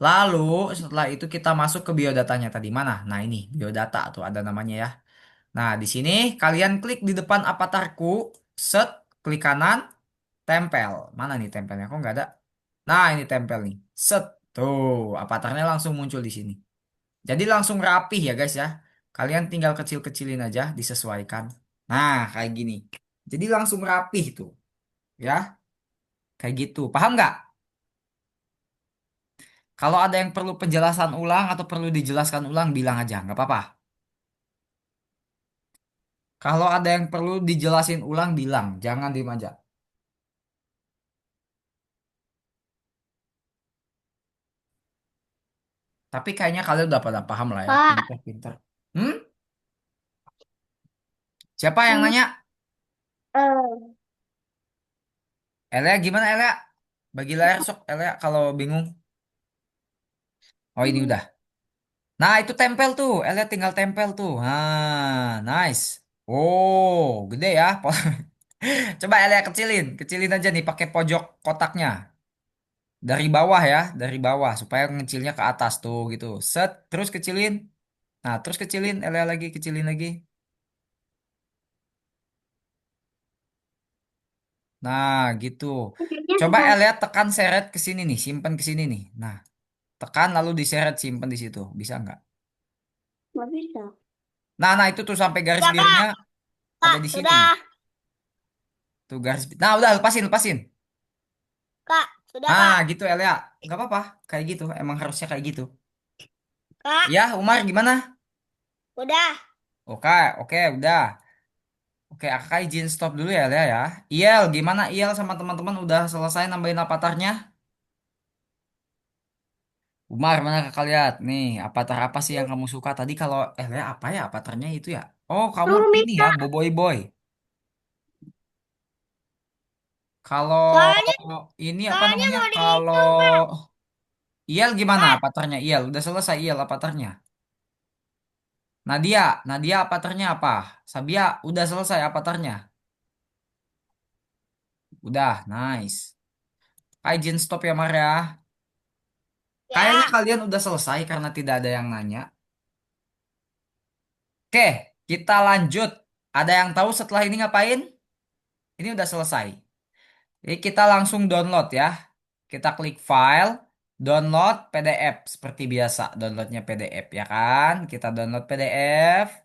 Lalu setelah itu kita masuk ke biodatanya tadi mana? Nah ini biodata tuh ada namanya ya. Nah, di sini kalian klik di depan avatarku, set, klik kanan, tempel. Mana nih tempelnya? Kok nggak ada? Nah, ini tempel nih. Set. Tuh, avatarnya langsung muncul di sini. Jadi langsung rapih ya guys ya. Kalian tinggal kecil-kecilin aja, disesuaikan. Nah, kayak gini. Jadi langsung rapih tuh. Ya, kayak gitu. Paham nggak? Kalau ada yang perlu penjelasan ulang atau perlu dijelaskan ulang, bilang aja. Nggak apa-apa. Kalau ada yang perlu dijelasin ulang, bilang. Jangan diem aja. Tapi kayaknya kalian udah pada paham lah ya, Kak, pinter-pinter. Hmm? Siapa yang hmm, nanya? eh, Elea gimana Elea? Bagi layar sok Elea kalau bingung. Oh ini hmm, udah. Nah itu tempel tuh, Elea tinggal tempel tuh. Ah, nice. Oh, gede ya. Coba Elea kecilin, kecilin aja nih pakai pojok kotaknya. Dari bawah ya, dari bawah supaya ngecilnya ke atas tuh gitu. Set, terus kecilin. Nah, terus kecilin, Elea lagi, kecilin lagi. Nah, gitu. kayaknya Coba sudah Elea tekan seret ke sini nih, simpan ke sini nih. Nah, tekan lalu diseret simpan di situ. Bisa nggak? nggak bisa. Nah, itu tuh sampai garis Sudah, Kak. birunya ada Kak, di sini. sudah. Tuh garis. Nah, udah lepasin, lepasin. Kak, sudah, Nah, Kak. gitu Elea. Nggak apa-apa. Kayak gitu. Emang harusnya kayak gitu. Kak, Ya, Umar gimana? udah. Oke, oke, udah. Oke, kakak izin stop dulu ya, Lea ya. Iyel, gimana Iyel sama teman-teman udah selesai nambahin avatarnya? Umar, mana kakak lihat? Nih, avatar apa sih yang kamu suka tadi kalau Lea apa ya avatarnya itu ya? Oh, kamu ini ya, Rumita. Boboiboy Boy. Kalau Soalnya, ini apa soalnya namanya? mau Kalau itu, Pak. Iyel gimana Pak, avatarnya? Iyel, udah selesai Iyel avatarnya. Nadia, Nadia avatarnya apa? Sabia, udah selesai avatarnya. Udah, nice. Kak, izin stop ya, Mar ya. Kayaknya ya. kalian udah selesai karena tidak ada yang nanya. Oke, kita lanjut. Ada yang tahu setelah ini ngapain? Ini udah selesai. Jadi kita langsung download ya. Kita klik file, download PDF seperti biasa. Downloadnya PDF ya kan? Kita download PDF.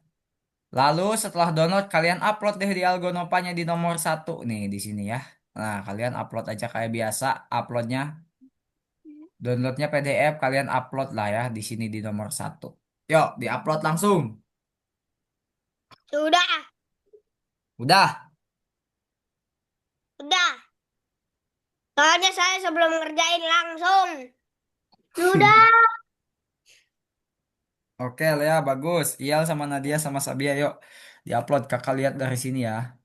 Lalu setelah download kalian upload deh di Algonopanya di nomor satu nih di sini ya. Nah, kalian upload aja kayak biasa. Uploadnya, downloadnya PDF kalian upload lah ya di sini di nomor satu. Yuk, diupload langsung. Sudah, Udah. sudah. Soalnya saya sebelum ngerjain langsung. Sudah. Oke, Lea, bagus. Iyal sama Nadia sama Sabia, yuk. Diupload, kakak lihat dari sini ya.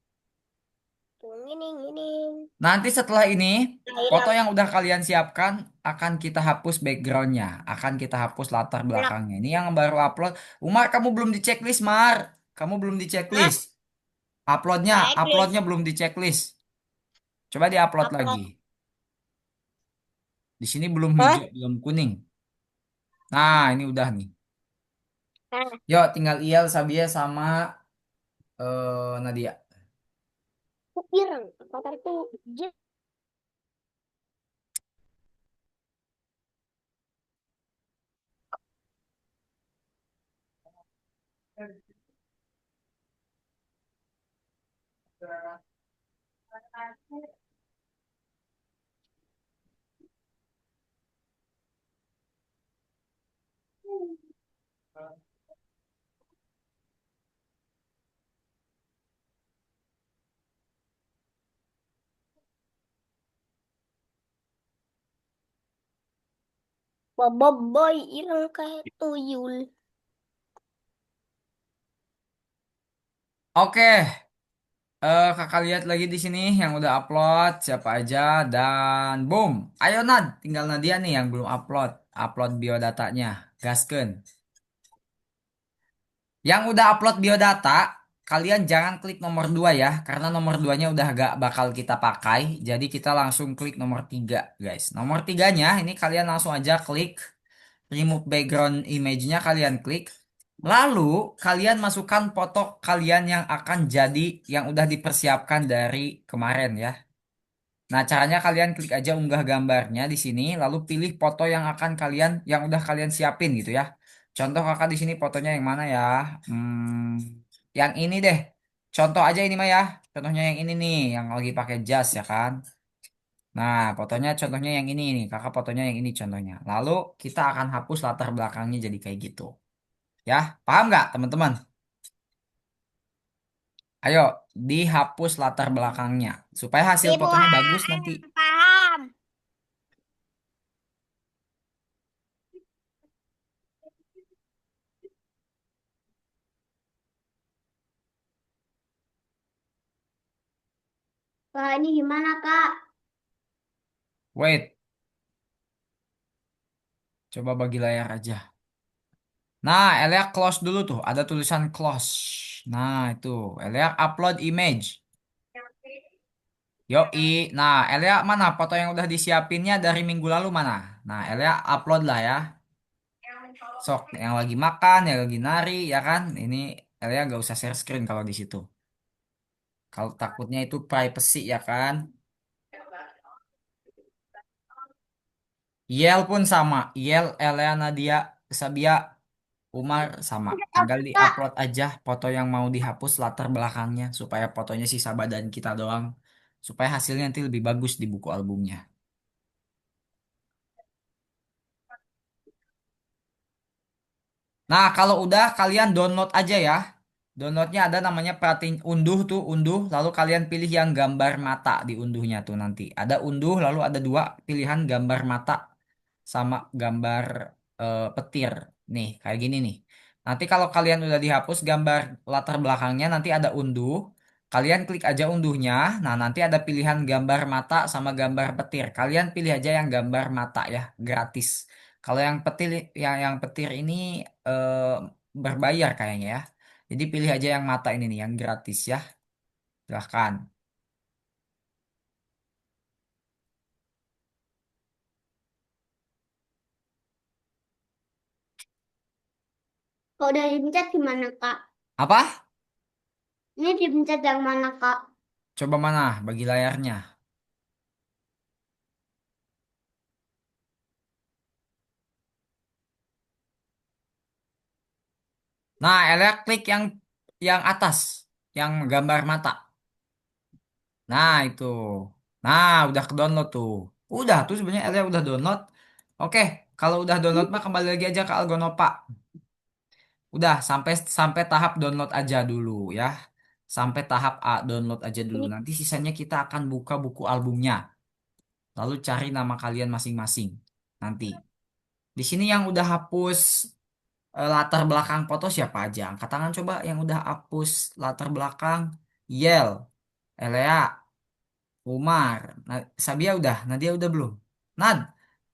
Gini, gini. Nanti setelah ini, Nah, foto hilang. yang udah kalian siapkan akan kita hapus backgroundnya. Akan kita hapus latar Hilang. belakangnya. Ini yang baru upload. Umar, kamu belum di checklist, Mar. Kamu belum di Hah? checklist. Uploadnya, uploadnya Checklist. belum di checklist. Coba diupload lagi. Upload. Di sini belum Hah? hijau, belum kuning. Nah, ini udah nih. Nah, Yuk, tinggal Iyal, Sabia, sama Nadia. aku pirang. Avatarku. Boboiboy hilang kayak tuyul. Oke, kakak lihat lagi di sini yang udah upload siapa aja dan boom. Ayo Nad, tinggal Nadia nih yang belum upload. Upload biodatanya. Gaskeun. Yang udah upload biodata, kalian jangan klik nomor 2 ya, karena nomor 2-nya udah gak bakal kita pakai. Jadi kita langsung klik nomor 3, guys. Nomor 3-nya ini kalian langsung aja klik remove background image-nya kalian klik. Lalu kalian masukkan foto kalian yang akan jadi yang udah dipersiapkan dari kemarin ya. Nah, caranya kalian klik aja unggah gambarnya di sini, lalu pilih foto yang akan kalian, yang udah kalian siapin gitu ya. Contoh kakak di sini fotonya yang mana ya? Yang ini deh. Contoh aja ini mah ya. Contohnya yang ini nih, yang lagi pakai jas ya kan. Nah, fotonya contohnya yang ini nih. Kakak fotonya yang ini contohnya. Lalu kita akan hapus latar belakangnya jadi kayak gitu. Ya, paham nggak teman-teman? Ayo, dihapus latar belakangnya supaya hasil Ibu fotonya bagus nanti. HM, paham. Wah, ini gimana, Kak? Wait, coba bagi layar aja. Nah, Elia close dulu tuh. Ada tulisan close. Nah, itu. Elia upload image. Yoi. Nah, Elia mana foto yang udah disiapinnya dari minggu lalu mana? Nah, Elia upload lah ya. Sok, yang lagi makan, yang lagi nari, ya kan? Ini Elia gak usah share screen kalau di situ. Kalau takutnya itu privacy ya kan? Yel pun sama. Yel, Elia, Nadia, Sabia, Umar sama. Tinggal Kak, di-upload aja foto yang mau dihapus latar belakangnya supaya fotonya sisa badan kita doang. Supaya hasilnya nanti lebih bagus di buku albumnya. Nah, kalau udah kalian download aja ya. Downloadnya ada namanya perhatiin unduh tuh unduh, lalu kalian pilih yang gambar mata di unduhnya tuh nanti. Ada unduh, lalu ada dua pilihan gambar mata sama gambar petir. Nih, kayak gini nih. Nanti kalau kalian udah dihapus gambar latar belakangnya, nanti ada unduh. Kalian klik aja unduhnya. Nah, nanti ada pilihan gambar mata sama gambar petir. Kalian pilih aja yang gambar mata ya, gratis. Kalau yang petir yang petir ini eh, berbayar kayaknya ya. Jadi pilih aja yang mata ini nih, yang gratis ya. Silahkan. Kalau udah dipencet gimana, Kak? Apa? Ini dipencet yang mana, Kak? Coba mana bagi layarnya. Nah, Elia klik yang atas, yang gambar mata. Nah, itu. Nah, udah ke download tuh. Udah tuh sebenarnya Elia udah download. Oke, kalau udah download mah kembali lagi aja ke Algonopa. Udah sampai sampai tahap download aja dulu ya. Sampai tahap A download aja dulu. Ini Nanti sisanya kita akan buka buku albumnya. Lalu cari nama kalian masing-masing. Nanti. Di sini yang udah hapus latar belakang foto siapa aja? Angkat tangan coba yang udah hapus latar belakang. Yel, Elea, Umar, Sabia udah, Nadia udah belum? Nad,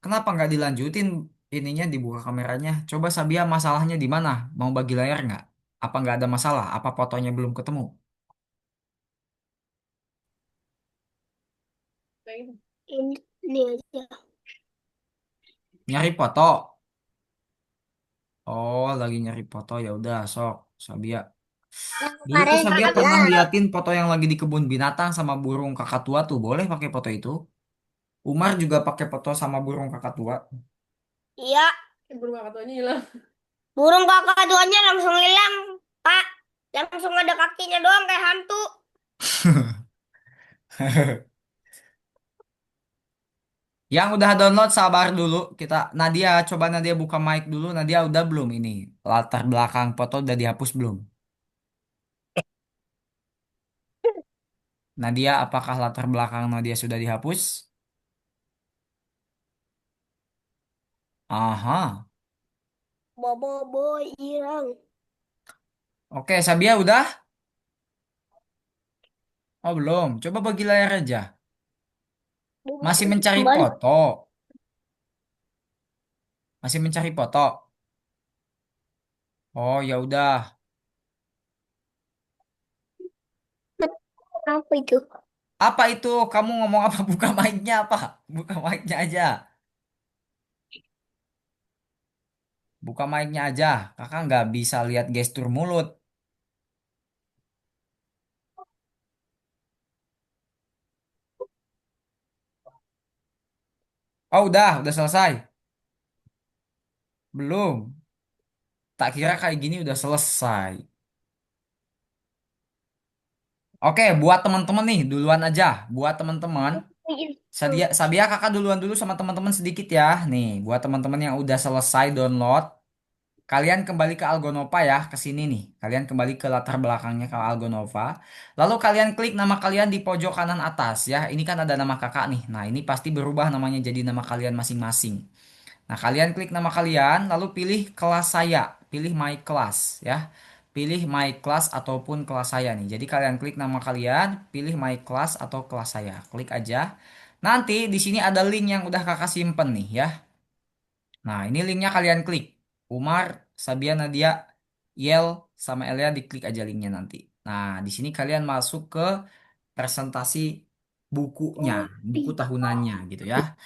kenapa nggak dilanjutin ininya dibuka kameranya? Coba Sabia masalahnya di mana? Mau bagi layar nggak? Apa nggak ada masalah? Apa fotonya belum ketemu? ini aja. Nyari foto. Oh, lagi nyari foto ya udah sok Sabia. Yang Dulu tuh kemarin Sabia pernah ada. liatin foto yang lagi di kebun binatang sama burung kakak tua tuh. Boleh pakai foto itu? Umar juga pakai foto sama burung kakak tua. Iya, burung kakak tuanya langsung hilang, Pak. Langsung ada kakinya doang kayak hantu. Yang udah download sabar dulu. Kita Nadia coba Nadia buka mic dulu. Nadia udah belum ini? Latar belakang foto udah dihapus belum? Nadia apakah latar belakang Nadia sudah dihapus? Aha. Bobo boy hilang. Oke, Sabia udah? Oh belum. Coba bagi layar aja. Masih mencari Kembali. foto. Masih mencari foto. Oh ya udah. Apa itu? Apa itu? Kamu ngomong apa? Buka mic-nya apa? Buka mic-nya aja. Buka mic-nya aja. Kakak nggak bisa lihat gestur mulut. Oh udah selesai. Belum. Tak kira kayak gini udah selesai. Oke, buat teman-teman nih, duluan aja. Buat teman-teman, Sabia kakak duluan dulu sama teman-teman sedikit ya. Nih, buat teman-teman yang udah selesai download, kalian kembali ke Algonova ya, ke sini nih. Kalian kembali ke latar belakangnya ke Algonova. Lalu kalian klik nama kalian di pojok kanan atas ya. Ini kan ada nama kakak nih. Nah, ini pasti berubah namanya jadi nama kalian masing-masing. Nah, kalian klik nama kalian, lalu pilih kelas saya, pilih my class ya. Pilih my class ataupun kelas saya nih. Jadi kalian klik nama kalian, pilih my class atau kelas saya. Klik aja. Nanti di sini ada link yang udah kakak simpen nih ya. Nah, ini linknya kalian klik. Umar, Sabia, Nadia, Yel, sama Elia diklik aja linknya nanti. Nah, di sini kalian masuk ke presentasi bukunya, buku tahunannya gitu ya.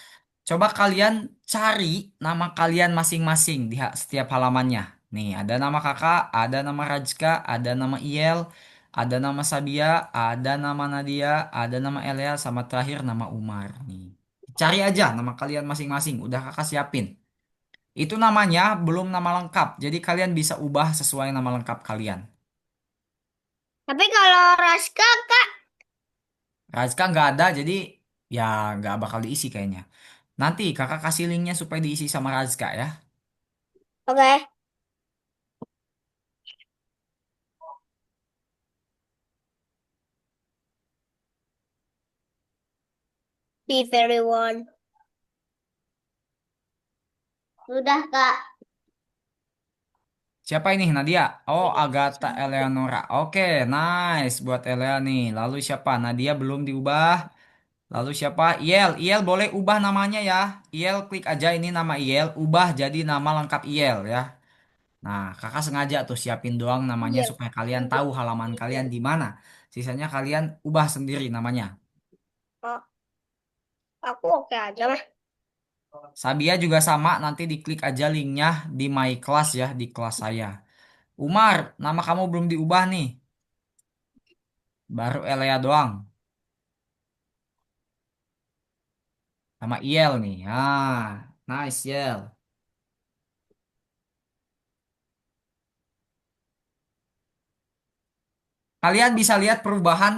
Coba kalian cari nama kalian masing-masing di setiap halamannya. Nih, ada nama kakak, ada nama Rajka, ada nama Iel, ada nama Sabia, ada nama Nadia, ada nama Elia, sama terakhir nama Umar. Nih, cari aja nama kalian masing-masing. Udah kakak siapin. Itu namanya belum nama lengkap, jadi kalian bisa ubah sesuai nama lengkap kalian. Tapi kalau Raska, Kak, Rajka nggak ada, jadi ya nggak bakal diisi kayaknya. Nanti kakak kasih linknya supaya diisi sama Rajka ya. oke. If everyone. Sudah, Kak. Siapa ini Nadia? Oh, Agatha Eleonora. Oke, nice buat Elea nih. Lalu siapa? Nadia belum diubah. Lalu siapa? Iel. Iel boleh ubah namanya ya. Iel klik aja ini nama Iel, ubah jadi nama lengkap Iel ya. Nah, kakak sengaja tuh siapin doang namanya Iya. supaya kalian tahu halaman kalian di mana. Sisanya kalian ubah sendiri namanya. Oh, aku oke aja mah. Sabia juga sama, nanti diklik aja linknya di My Class ya, di kelas saya. Umar, nama kamu belum diubah nih. Baru Elea doang. Sama Iel nih. Ah, nice Iel. Kalian bisa lihat perubahan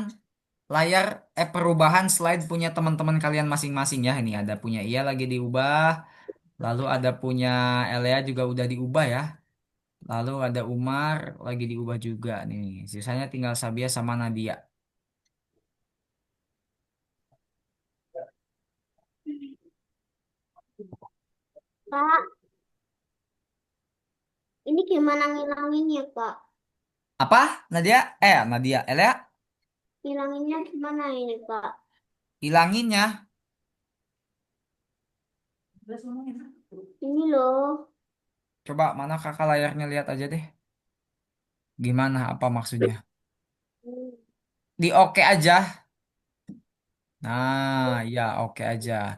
layar, perubahan slide punya teman-teman kalian masing-masing ya. Ini ada punya Iel lagi diubah. Lalu ada punya Elea juga udah diubah ya. Lalu ada Umar lagi diubah juga nih. Sisanya tinggal Sabia sama Nadia. Kak, ini gimana ngilanginnya, Kak? Apa? Nadia? Nadia. Elea? Ngilanginnya gimana ini, Kak? Hilanginnya. Ini loh. Coba mana kakak layarnya lihat aja deh. Gimana apa maksudnya? Hmm. Di oke aja. Nah, ya oke aja.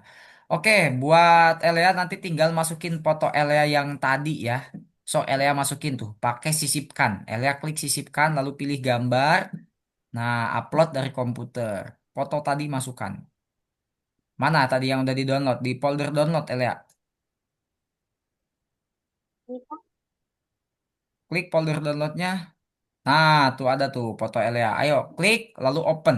Oke, buat Elea nanti tinggal masukin foto Elea yang tadi ya. So, Elea masukin tuh, pakai sisipkan. Elea klik sisipkan, lalu pilih gambar. Nah, upload dari komputer. Foto tadi masukkan. Mana tadi yang udah di-download? Di folder download, Elea. Ini, Kak. Klik folder downloadnya. Nah, tuh ada tuh foto Elea. Ayo, klik, lalu open.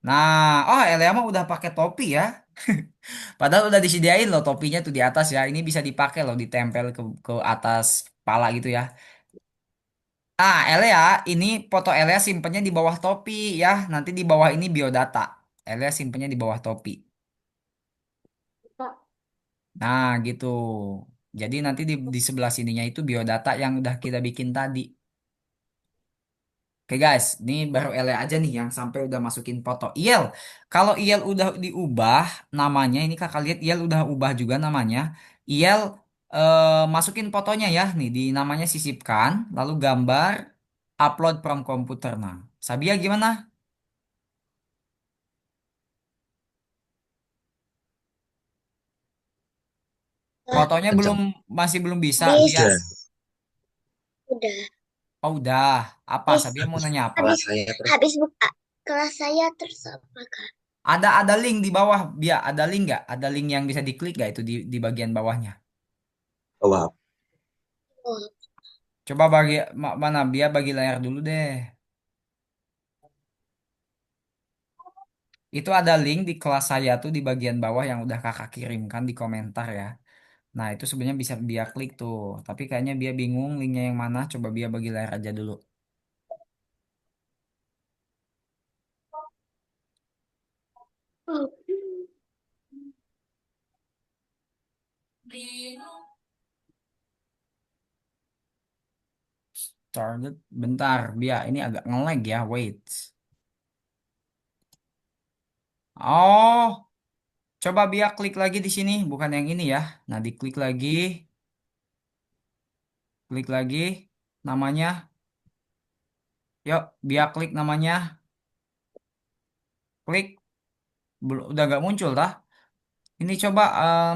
Nah, oh Elea mah udah pakai topi ya. Padahal udah disediain loh topinya tuh di atas ya. Ini bisa dipakai loh, ditempel ke atas kepala gitu ya. Ah, Elea, ini foto Elea simpennya di bawah topi ya. Nanti di bawah ini biodata. Elea simpennya di bawah topi. Kak. Nah, gitu. Jadi nanti di sebelah sininya itu biodata yang udah kita bikin tadi. Oke guys, ini baru Ele aja nih yang sampai udah masukin foto. Iel, kalau Iel udah diubah namanya, ini kakak lihat Iel udah ubah juga namanya. Iel masukin fotonya ya, nih di namanya sisipkan, lalu gambar, upload from komputer. Nah, Sabia gimana? Fotonya belum, Kenceng. masih belum bisa. Habis. Biar, Udah. Udah. oh udah. Apa? Habis. Sabia mau Habis nanya apa? kelas Habis. saya terus. Habis buka kelas saya terus apa, Kak? Ada link di bawah, Bia. Ada link nggak? Ada link yang bisa diklik nggak itu di bagian bawahnya? Oh, Coba bagi mana Bia bagi layar dulu deh. Itu ada link di kelas saya tuh di bagian bawah yang udah kakak kirimkan di komentar ya. Nah itu sebenarnya bisa Bia klik tuh. Tapi kayaknya Bia bingung linknya yang mana. Coba Bia bagi layar aja dulu. Hmm. Started. Bentar Bia ini agak nge-lag ya. Wait. Oh, coba Bia klik lagi di sini. Bukan yang ini ya. Nah diklik lagi. Klik lagi. Namanya. Yuk Bia klik namanya. Klik. Udah gak muncul dah. Ini coba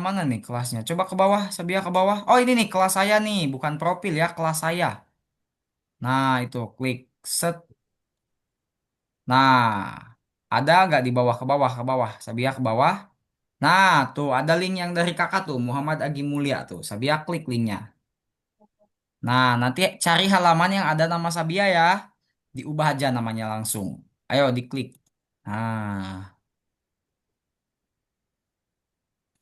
mana nih kelasnya? Coba ke bawah, Sabia ke bawah. Oh ini nih kelas saya nih, bukan profil ya, kelas saya. Nah itu klik set. Nah ada nggak di bawah ke bawah ke bawah? Sabia ke bawah. Nah tuh ada link yang dari kakak tuh Muhammad Agi Mulia tuh. Sabia klik linknya. Nah nanti cari halaman yang ada nama Sabia ya. Diubah aja namanya langsung. Ayo diklik. Nah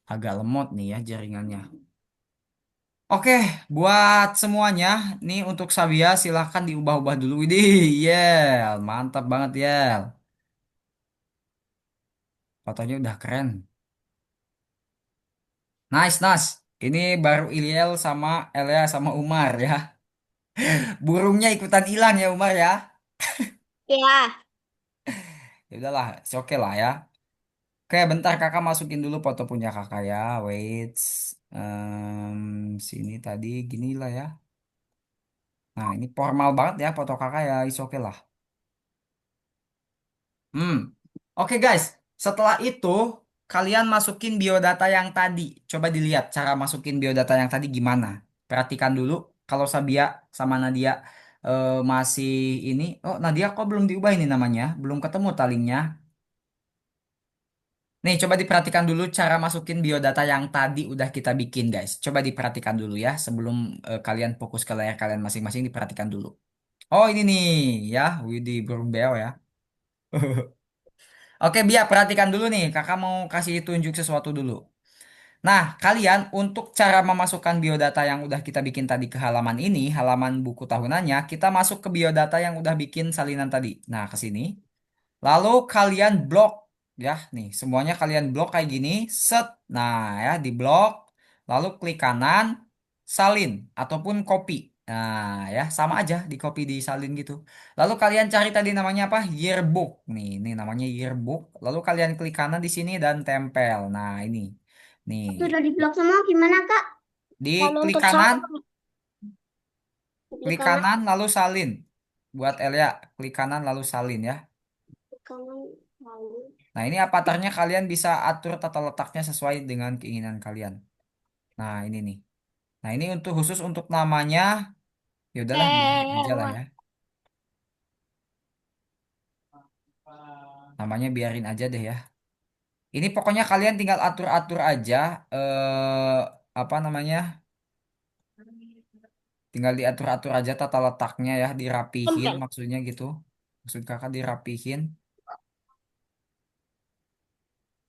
agak lemot nih ya jaringannya. Oke, buat semuanya, nih untuk Sabia silahkan diubah-ubah dulu. Widih, Yel, mantap banget Yel. Fotonya udah keren. Nice, nice. Ini baru Iliel sama Elia sama Umar ya. Burungnya ikutan hilang ya Umar ya. Ya. Ya udahlah, oke lah ya. Oke, bentar kakak masukin dulu foto punya kakak ya. Wait, sini tadi gini lah ya. Nah, ini formal banget ya foto kakak ya. Is oke lah. Hmm. Oke guys, setelah itu kalian masukin biodata yang tadi. Coba dilihat cara masukin biodata yang tadi gimana. Perhatikan dulu kalau Sabia sama Nadia masih ini. Oh, Nadia kok belum diubah ini namanya? Belum ketemu talingnya. Nih, coba diperhatikan dulu cara masukin biodata yang tadi udah kita bikin, guys. Coba diperhatikan dulu ya, sebelum kalian fokus ke layar kalian masing-masing, diperhatikan dulu. Oh, ini nih, ya, Widih burung beo ya. Oke, biar perhatikan dulu nih, kakak mau kasih tunjuk sesuatu dulu. Nah, kalian untuk cara memasukkan biodata yang udah kita bikin tadi ke halaman ini, halaman buku tahunannya, kita masuk ke biodata yang udah bikin salinan tadi. Nah, ke sini. Lalu kalian blok ya, nih semuanya kalian blok kayak gini, set. Nah ya di blok, lalu klik kanan, salin ataupun copy. Nah ya sama aja di copy di salin gitu. Lalu kalian cari tadi namanya apa? Yearbook. Nih, ini namanya yearbook. Lalu kalian klik kanan di sini dan tempel. Nah ini, nih Sudah di blok semua gimana, Kak? di Kalau klik untuk kanan, di klik kanan, kanan lalu salin. Buat Elia, klik kanan lalu salin ya. di kanan lalu. Nah, ini avatarnya kalian bisa atur tata letaknya sesuai dengan keinginan kalian. Nah, ini nih. Nah, ini untuk khusus untuk namanya, ya udahlah biarin aja lah ya. Namanya biarin aja deh ya. Ini pokoknya kalian tinggal atur-atur aja apa namanya? Tinggal diatur-atur aja tata letaknya ya, dirapihin Tempel. maksudnya gitu. Maksud kakak dirapihin.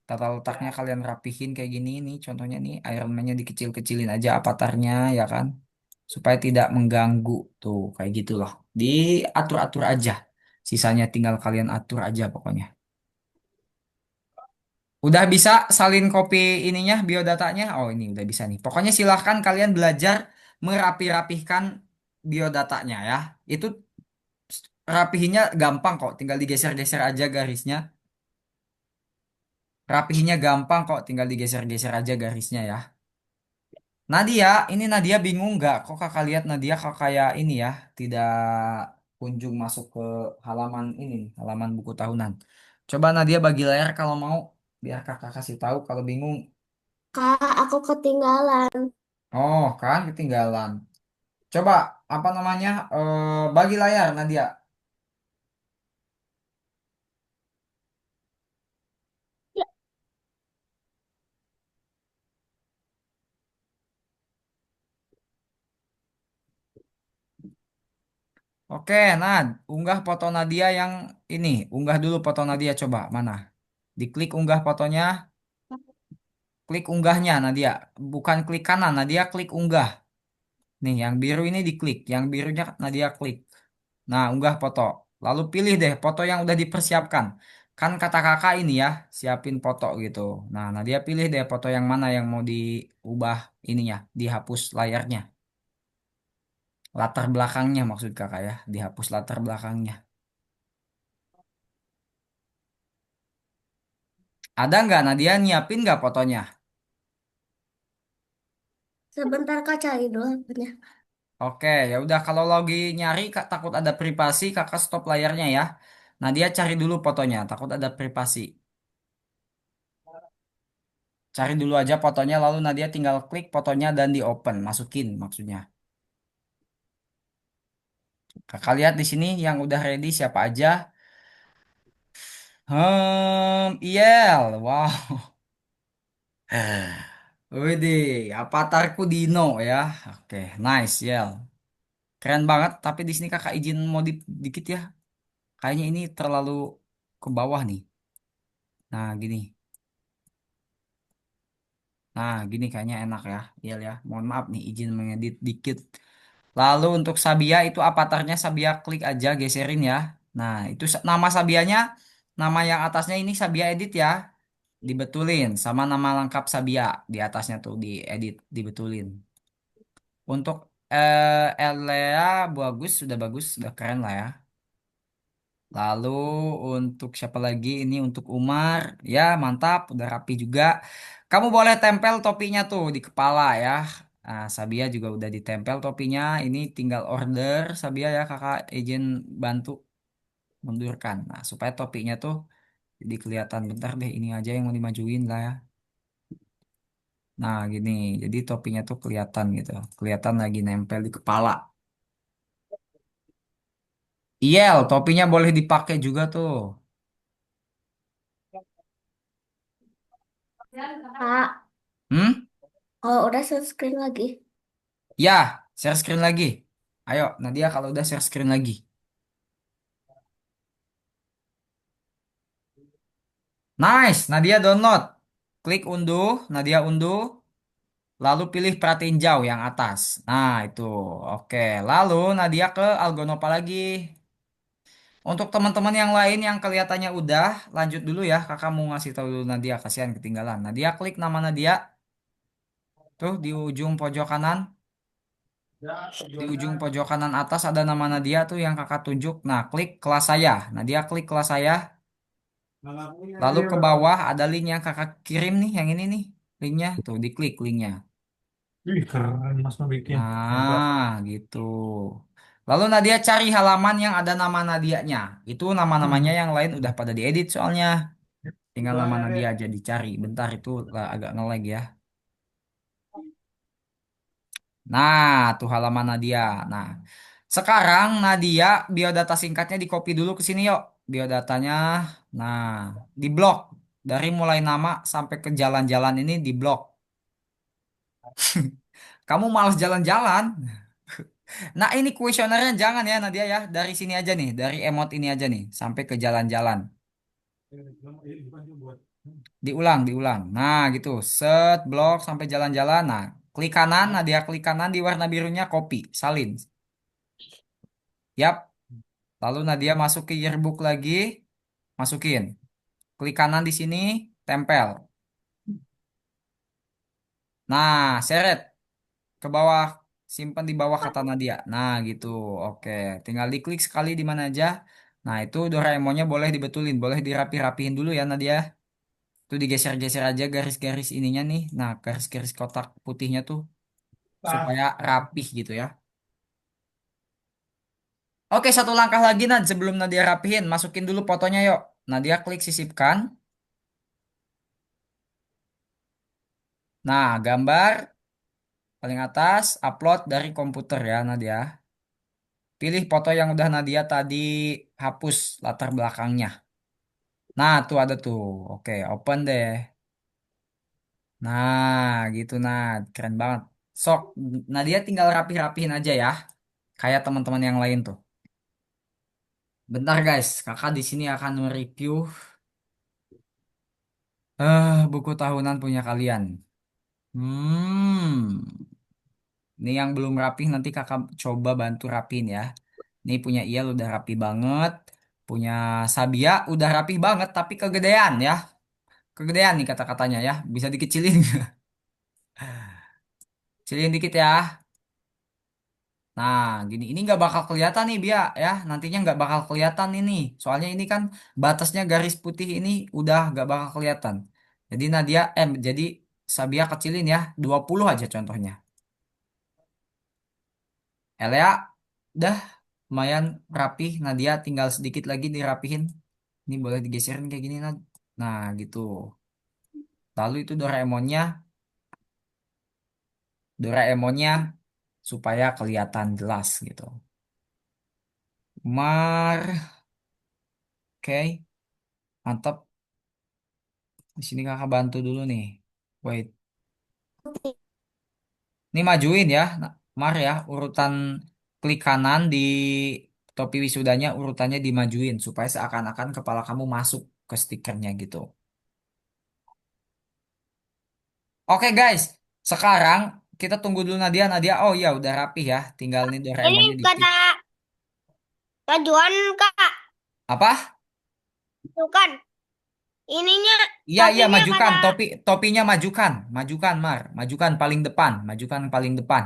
Tata letaknya kalian rapihin kayak gini nih. Contohnya nih Iron Man-nya dikecil-kecilin aja avatarnya ya kan. Supaya tidak mengganggu tuh kayak gitu loh. Diatur-atur aja. Sisanya tinggal kalian atur aja pokoknya. Udah bisa salin copy ininya biodatanya? Oh ini udah bisa nih. Pokoknya silahkan kalian belajar merapi-rapihkan biodatanya ya. Itu rapihinnya gampang kok. Tinggal digeser-geser aja garisnya. Rapihinnya gampang kok. Tinggal digeser-geser aja garisnya ya. Nadia, ini Nadia bingung nggak? Kok kakak lihat Nadia kok kayak ini ya, tidak kunjung masuk ke halaman ini, halaman buku tahunan. Coba Nadia bagi layar kalau mau, biar kakak kasih tahu kalau bingung. Kak, aku ketinggalan. Oh, kan ketinggalan. Coba apa namanya? Bagi layar Nadia. Ya, Oke, nah, unggah foto Nadia yang ini, unggah dulu foto Nadia coba mana? Diklik unggah fotonya, klik unggahnya Nadia. Bukan klik kanan, Nadia klik unggah. Nih, yang biru ini diklik, yang birunya Nadia klik. Nah, unggah foto. Lalu pilih deh foto yang udah dipersiapkan. Kan kata kakak ini ya, siapin foto gitu. Nah, Nadia pilih deh foto yang mana yang mau diubah ininya, dihapus layarnya. Latar belakangnya maksud kakak ya, dihapus latar belakangnya. Ada nggak Nadia nyiapin nggak fotonya? sebentar Kak cari dulu apanya. Oke, ya udah kalau lagi nyari kak takut ada privasi, kakak stop layarnya ya. Nadia cari dulu fotonya, takut ada privasi. Cari dulu aja fotonya, lalu Nadia tinggal klik fotonya dan di open, masukin maksudnya. Kakak lihat di sini yang udah ready siapa aja? Iyel, wow. Widih, avatarku Dino ya. Oke, nice, Yel. Keren banget, tapi di sini kakak izin modif dikit ya. Kayaknya ini terlalu ke bawah nih. Nah, gini. Nah, gini kayaknya enak ya. Yel ya. Mohon maaf nih, izin mengedit dikit. Lalu untuk Sabia itu avatarnya Sabia klik aja geserin ya. Nah, itu nama Sabianya, nama yang atasnya ini Sabia edit ya. dibetulin sama nama lengkap Sabia di atasnya tuh diedit, dibetulin. Untuk Elea bagus, sudah bagus, sudah keren lah ya. Lalu untuk siapa lagi? Ini untuk Umar. Ya, mantap, udah rapi juga. Kamu boleh tempel topinya tuh di kepala ya. Nah, Sabia juga udah ditempel topinya. Ini tinggal order Sabia ya, Kakak izin bantu mundurkan. Nah, supaya topinya tuh jadi kelihatan, bentar deh, ini aja yang mau dimajuin lah ya. Nah, gini. Jadi topinya tuh kelihatan gitu. Kelihatan lagi nempel di kepala. Iyel, topinya boleh dipakai juga tuh. Kak, Hmm? kalau udah share screen lagi. Ya, share screen lagi. Ayo, Nadia kalau udah share screen lagi. Nice, Nadia download. Klik unduh, Nadia unduh. Lalu pilih perhatiin jauh yang atas. Nah, itu. Oke, lalu Nadia ke Algonopa lagi. Untuk teman-teman yang lain yang kelihatannya udah, lanjut dulu ya. Kakak mau ngasih tahu dulu Nadia, kasihan ketinggalan. Nadia klik nama Nadia. Tuh di ujung pojok kanan. Di ujung pojok kanan atas ada nama Nadia tuh yang kakak tunjuk. Nah, klik kelas saya. Nadia klik kelas saya. Lalu ke bawah ada link yang kakak kirim nih, yang ini nih. Linknya, tuh diklik linknya. Wih, keren Mas mau bikin. Hebat. Nah, gitu. Lalu Nadia cari halaman yang ada nama Nadianya. Itu nama-namanya Hmm. yang lain udah pada diedit soalnya. Tinggal Itu nama aja deh. Nadia aja dicari. Bentar itu lah agak nge-lag ya. Nah, tuh halaman Nadia. Nah, sekarang Nadia biodata singkatnya di copy dulu ke sini yuk. Biodatanya, nah, di blok. Dari mulai nama sampai ke jalan-jalan ini di blok. Kamu malas jalan-jalan. Nah, ini kuesionernya jangan ya Nadia ya. Dari sini aja nih, dari emot ini aja nih, sampai ke jalan-jalan. Ini bukan cuma buat. Diulang, diulang. Nah, gitu. Set, blok, sampai jalan-jalan. Nah, klik kanan, Nadia klik kanan di warna birunya, copy, salin. Yap. Lalu Nadia masuk ke yearbook lagi, masukin. Klik kanan di sini, tempel. Nah, seret ke bawah, simpan di bawah kata Nadia. Nah, gitu. Oke, tinggal diklik sekali di mana aja. Nah, itu Doraemonnya boleh dibetulin, boleh dirapi-rapihin dulu ya Nadia. Tuh digeser-geser aja garis-garis ininya nih. Nah, garis-garis kotak putihnya tuh Tas. supaya rapih gitu ya. Oke, satu langkah lagi Nad sebelum Nadia rapihin, masukin dulu fotonya yuk. Nadia klik sisipkan. Nah, gambar paling atas upload dari komputer ya Nadia. Pilih foto yang udah Nadia tadi hapus latar belakangnya. Nah, tuh ada tuh. Oke, open deh. Nah, gitu Nad. Keren banget. Sok, Nadia tinggal rapih-rapihin aja ya. Kayak teman-teman yang lain tuh. Bentar guys, kakak di sini akan mereview buku tahunan punya kalian. Hmm, ini yang belum rapih nanti kakak coba bantu rapiin ya. Ini punya Iyal udah rapi banget, punya Sabia udah rapih banget tapi kegedean ya. Kegedean nih kata-katanya ya, bisa dikecilin. Kecilin dikit ya. Nah, gini ini nggak bakal kelihatan nih Bia ya. Nantinya nggak bakal kelihatan ini. Soalnya ini kan batasnya garis putih ini udah nggak bakal kelihatan. Jadi jadi Sabia kecilin ya, 20 aja contohnya. Elea udah lumayan rapih. Nadia tinggal sedikit lagi dirapihin. Ini boleh digeserin kayak gini Nad. Nah, gitu. Lalu itu Doraemonnya supaya kelihatan jelas gitu. Mar, oke, mantap. Di sini kakak bantu dulu nih. Wait, ini majuin ya, Mar ya. Urutan klik kanan di topi wisudanya urutannya dimajuin supaya seakan-akan kepala kamu masuk ke stikernya gitu. Oke guys, sekarang kita tunggu dulu Nadia. Nadia, oh iya udah rapi ya. Tinggal nih Ini Doraemonnya dikit. kata Kak Juan, Kak. Apa? Itu kan. Ininya, Iya, iya, topinya majukan. kata Topinya majukan. Majukan, Mar. Majukan paling depan. Majukan paling depan.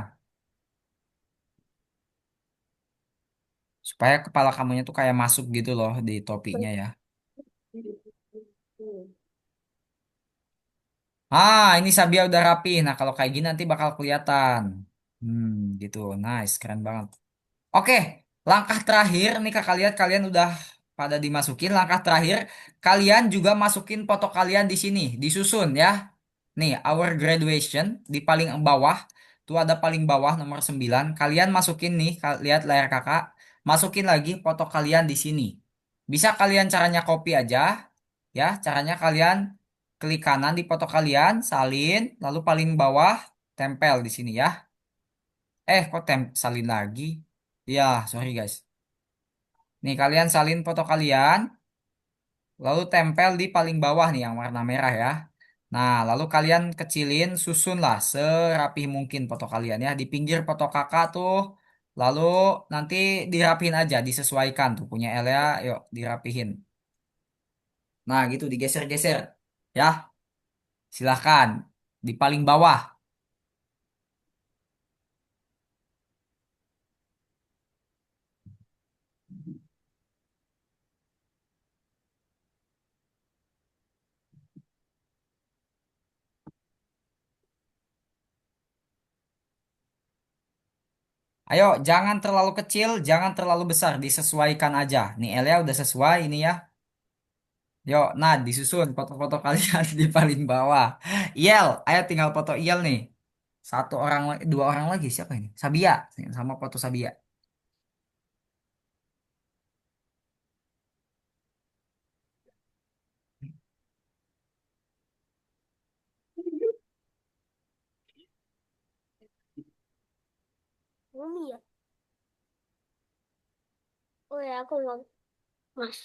Supaya kepala kamunya tuh kayak masuk gitu loh di topinya ya. Ah, ini Sabia udah rapi. Nah, kalau kayak gini nanti bakal kelihatan. Hmm, gitu. Nice, keren banget. Oke, langkah terakhir nih Kak, kalian udah pada dimasukin. Langkah terakhir, kalian juga masukin foto kalian di sini, disusun ya. Nih, our graduation di paling bawah, tuh ada paling bawah nomor 9. Kalian masukin nih, lihat layar Kakak, masukin lagi foto kalian di sini. Bisa kalian caranya copy aja, ya. Caranya kalian klik kanan di foto kalian, salin, lalu paling bawah tempel di sini ya. Kok salin lagi? Ya, sorry guys. Nih, kalian salin foto kalian, lalu tempel di paling bawah nih yang warna merah ya. Nah, lalu kalian kecilin, susunlah serapi mungkin foto kalian ya. Di pinggir foto kakak tuh, lalu nanti dirapihin aja, disesuaikan tuh. Punya Elia, yuk dirapihin. Nah, gitu, digeser-geser. Ya, silahkan. Di paling bawah. Ayo, jangan terlalu kecil, jangan terlalu besar, disesuaikan aja. Nih, Elia udah sesuai ini ya. Yuk, nah disusun foto-foto kalian di paling bawah. Iel, ayo tinggal foto Iel nih. Satu orang, dua orang lagi siapa ini? Sabia, sama foto Sabia. Umi ya. Oh ya, aku mau Mas.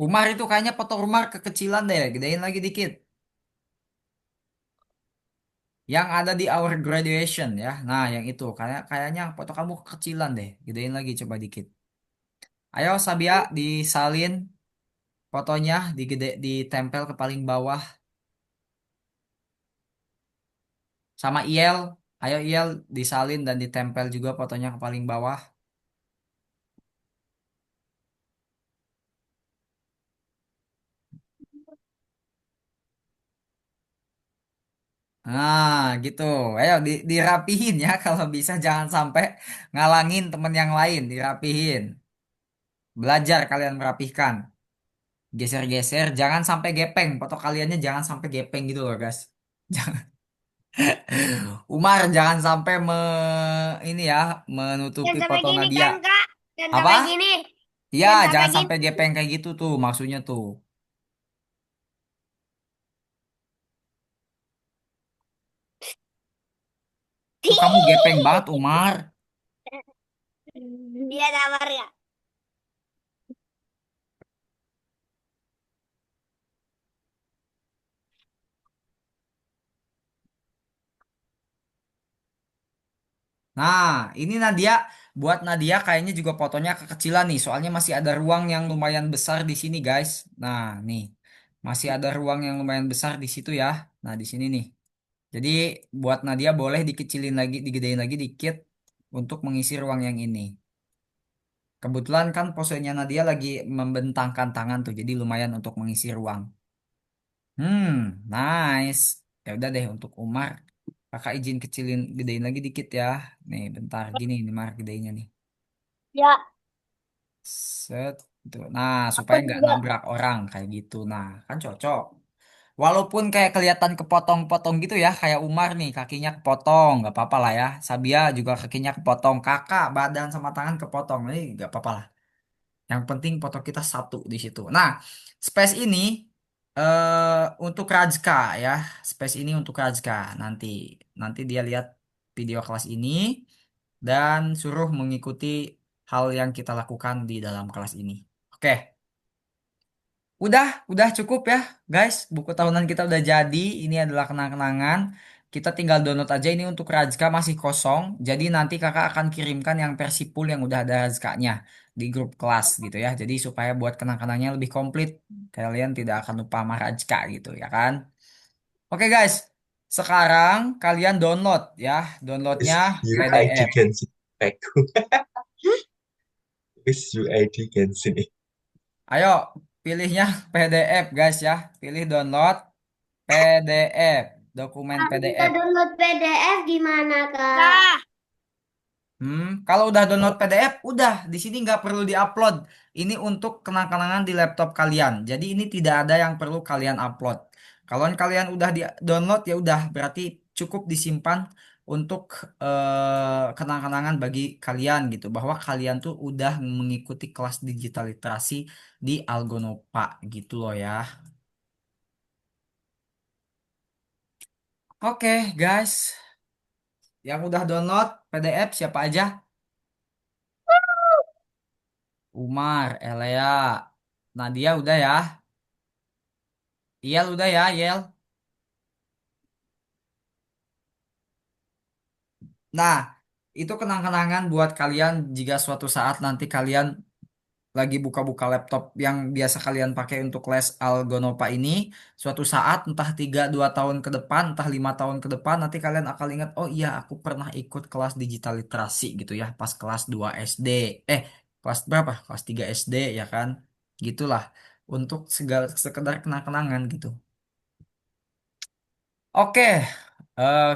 Umar itu kayaknya foto Umar kekecilan deh, gedein lagi dikit. Yang ada di our graduation ya. Nah, yang itu kayaknya foto kamu kekecilan deh, gedein lagi coba dikit. Ayo Sabia disalin fotonya, ditempel ke paling bawah sama Iel. Ayo Iel disalin dan ditempel juga fotonya ke paling bawah. Nah, gitu. Ayo dirapihin ya kalau bisa jangan sampai ngalangin temen yang lain, dirapihin. Belajar kalian merapihkan. Geser-geser, jangan sampai gepeng. Foto kaliannya jangan sampai gepeng gitu loh, guys. Jangan. Umar jangan sampai ini ya, menutupi Jangan sampai foto gini Nadia. kan, Kak? Jangan Apa? sampai gini. Iya, Jangan sampai jangan gini. sampai gepeng kayak gitu tuh maksudnya tuh. Tuh kamu gepeng banget, Umar. Dia sabar ya. Nah, ini Nadia, buat Nadia kayaknya juga fotonya kekecilan nih, soalnya masih ada ruang yang lumayan besar di sini, guys. Nah, nih, masih ada ruang yang lumayan besar di situ ya. Nah, di sini nih. Jadi, buat Nadia boleh dikecilin lagi, digedein lagi dikit untuk mengisi ruang yang ini. Kebetulan kan posenya Nadia lagi membentangkan tangan tuh, jadi lumayan untuk mengisi ruang. Nice. Ya udah deh untuk Umar. Kakak izin kecilin, gedein lagi dikit ya. Nih, bentar. Gini nih, Mar, gedenya nih. Ya, Set. Gitu. Nah, aku supaya nggak juga. nabrak orang kayak gitu. Nah, kan cocok. Walaupun kayak kelihatan kepotong-potong gitu ya, kayak Umar nih kakinya kepotong, nggak apa-apa lah ya. Sabia juga kakinya kepotong, kakak badan sama tangan kepotong, ini nggak apa-apa lah. Yang penting foto kita satu di situ. Nah, space ini untuk Rajka ya, space ini untuk Rajka. Nanti, nanti dia lihat video kelas ini dan suruh mengikuti hal yang kita lakukan di dalam kelas ini. Oke. Udah cukup ya, guys. Buku tahunan kita udah jadi. Ini adalah kenang-kenangan. Kita tinggal download aja ini untuk Rajka masih kosong. Jadi nanti kakak akan kirimkan yang versi full yang udah ada Rajkanya. di grup kelas gitu ya. Jadi supaya buat kenang-kenangannya lebih komplit, kalian tidak akan lupa Marajka gitu ya kan. Oke guys, sekarang kalian download ya, downloadnya Wis UID PDF. Genshin Impact. Wis UID Genshin. Ayo pilihnya PDF guys ya, pilih download PDF, dokumen Kalau kita PDF. download PDF gimana, Kak? Kalau udah download PDF, udah di sini nggak perlu diupload. Ini untuk kenang-kenangan di laptop kalian. Jadi ini tidak ada yang perlu kalian upload. Kalau kalian udah di download ya udah, berarti cukup disimpan untuk kenang-kenangan bagi kalian gitu. Bahwa kalian tuh udah mengikuti kelas digital literasi di Algonopa gitu loh ya. Oke guys, yang udah download PDF siapa aja? Umar, Elea, Nadia udah ya. Iyel udah ya, Yel. Nah, itu kenang-kenangan buat kalian jika suatu saat nanti kalian lagi buka-buka laptop yang biasa kalian pakai untuk les Algonopa ini. Suatu saat, entah 3-2 tahun ke depan, entah 5 tahun ke depan, nanti kalian akan ingat, oh iya aku pernah ikut kelas digital literasi gitu ya, pas kelas 2 SD. Kelas berapa? Kelas 3 SD ya kan? Gitulah. Untuk segala sekedar kenang-kenangan gitu. Oke,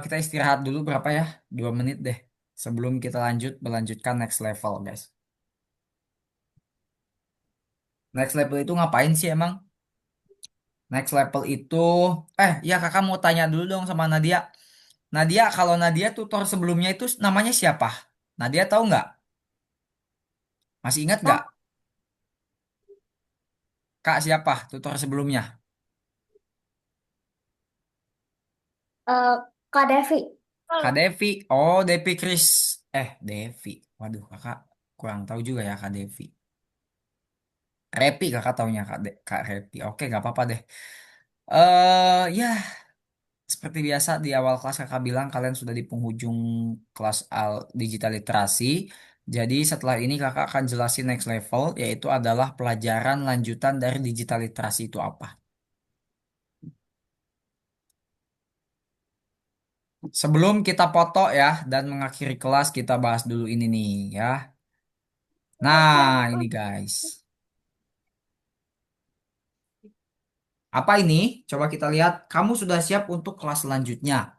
kita istirahat dulu berapa ya? 2 menit deh. Sebelum kita melanjutkan next level, guys. Next level itu ngapain sih emang? Next level itu, ya kakak mau tanya dulu dong sama Nadia. Nadia, kalau Nadia tutor sebelumnya itu namanya siapa? Nadia tahu nggak? Masih ingat nggak? Kak siapa tutor sebelumnya? Eh, Kak Devi. Kak Devi. Oh, Devi Chris. Devi. Waduh, kakak kurang tahu juga ya Kak Devi. Repi kakak taunya Kak Repi. Oke, nggak apa-apa deh. Ya, seperti biasa di awal kelas kakak bilang kalian sudah di penghujung kelas digital literasi. Jadi setelah ini kakak akan jelasin next level, yaitu adalah pelajaran lanjutan dari digital literasi itu apa. Sebelum kita foto ya dan mengakhiri kelas, kita bahas dulu ini nih ya. Nah, ini guys. Apa ini? Coba kita lihat. Kamu sudah siap untuk kelas selanjutnya.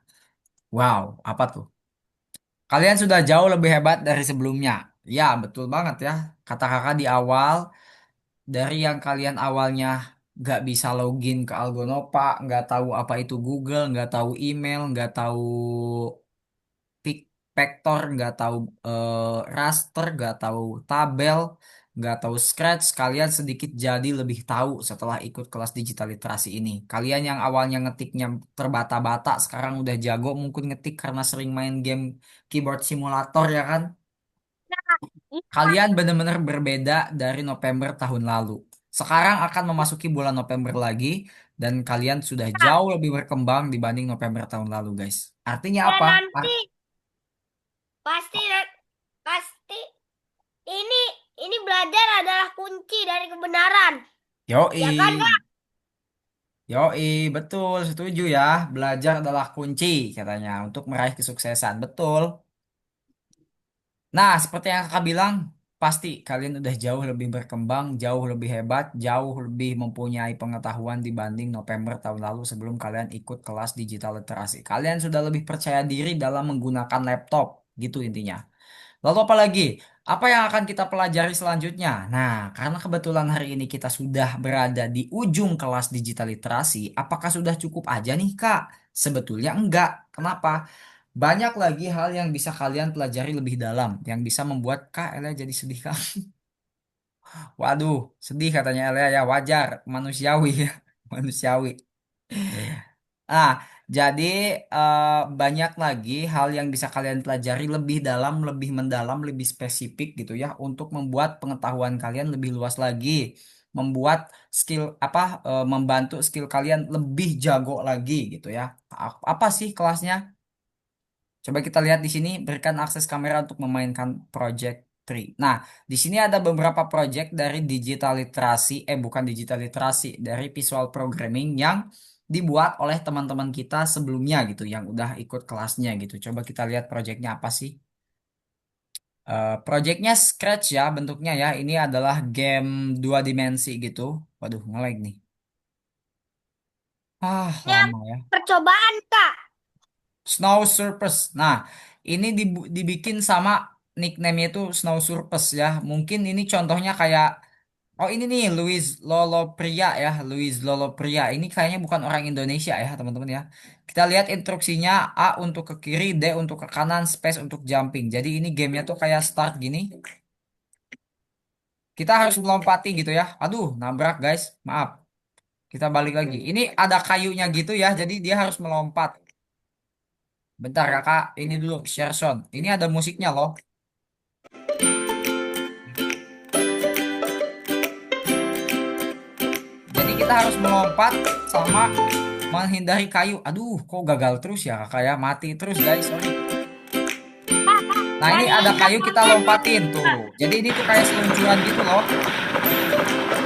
Wow, apa tuh? Kalian sudah jauh lebih hebat dari sebelumnya. Ya, betul banget ya. Kata kakak di awal, dari yang kalian awalnya nggak bisa login ke Algonopa, nggak tahu apa itu Google, nggak tahu email, nggak tahu vector, nggak tahu raster, nggak tahu tabel, nggak tahu Scratch, kalian sedikit jadi lebih tahu setelah ikut kelas digital literasi ini. Kalian yang awalnya ngetiknya terbata-bata, sekarang udah jago mungkin ngetik karena sering main game keyboard simulator ya kan? Kalian benar-benar berbeda dari November tahun lalu. Sekarang akan memasuki bulan November lagi dan kalian sudah jauh lebih berkembang dibanding November tahun lalu, guys. Artinya Ya apa? nanti pasti pasti ini ini belajar adalah kunci dari kebenaran. Ya kan, Yoi, Kak? yoi, betul, setuju ya. Belajar adalah kunci, katanya, untuk meraih kesuksesan. Betul. Nah, seperti yang kakak bilang, pasti kalian udah jauh lebih berkembang, jauh lebih hebat, jauh lebih mempunyai pengetahuan dibanding November tahun lalu sebelum kalian ikut kelas digital literasi. Kalian sudah lebih percaya diri dalam menggunakan laptop, gitu intinya. Lalu apa lagi? Apa yang akan kita pelajari selanjutnya? Nah, karena kebetulan hari ini kita sudah berada di ujung kelas digital literasi, apakah sudah cukup aja nih, Kak? Sebetulnya enggak. Kenapa? Banyak lagi hal yang bisa kalian pelajari lebih dalam, yang bisa membuat Kak Elia jadi sedih, Kak. Waduh, sedih katanya Elia ya, wajar, manusiawi ya, manusiawi. Ah, jadi eh, banyak lagi hal yang bisa kalian pelajari lebih dalam, lebih mendalam, lebih spesifik gitu ya, untuk membuat pengetahuan kalian lebih luas lagi, membuat skill membantu skill kalian lebih jago lagi gitu ya. Apa sih kelasnya? Coba kita lihat di sini, berikan akses kamera untuk memainkan project. Tri. Nah, di sini ada beberapa project dari digital literasi, bukan digital literasi, dari visual programming yang dibuat oleh teman-teman kita sebelumnya gitu, yang udah ikut kelasnya gitu. Coba kita lihat projectnya apa sih? Projectnya Scratch ya bentuknya ya. Ini adalah game dua dimensi gitu. Waduh, nge-lag nih. Ini Lama ya. percobaan, Kak. Snow Surface. Nah, ini dibikin sama nickname-nya itu Snow Surface ya. Mungkin ini contohnya kayak, oh ini nih Luis Lolo Pria ya. Luis Lolo Pria. Ini kayaknya bukan orang Indonesia ya teman-teman ya. Kita lihat instruksinya: A untuk ke kiri, D untuk ke kanan, space untuk jumping. Jadi ini gamenya tuh kayak start gini. Kita harus melompati gitu ya. Aduh, nabrak guys. Maaf. Kita balik lagi. Ini ada kayunya gitu ya. Jadi dia harus melompat. Bentar kakak, ini dulu share sound. Ini ada musiknya loh. Jadi kita harus melompat sama menghindari kayu. Aduh, kok gagal terus ya kakak ya? Mati terus guys, sorry. Nah ini Dari ada kayu kita lapangan, lompatin tuh. Jadi ini tuh kayak seluncuran gitu loh.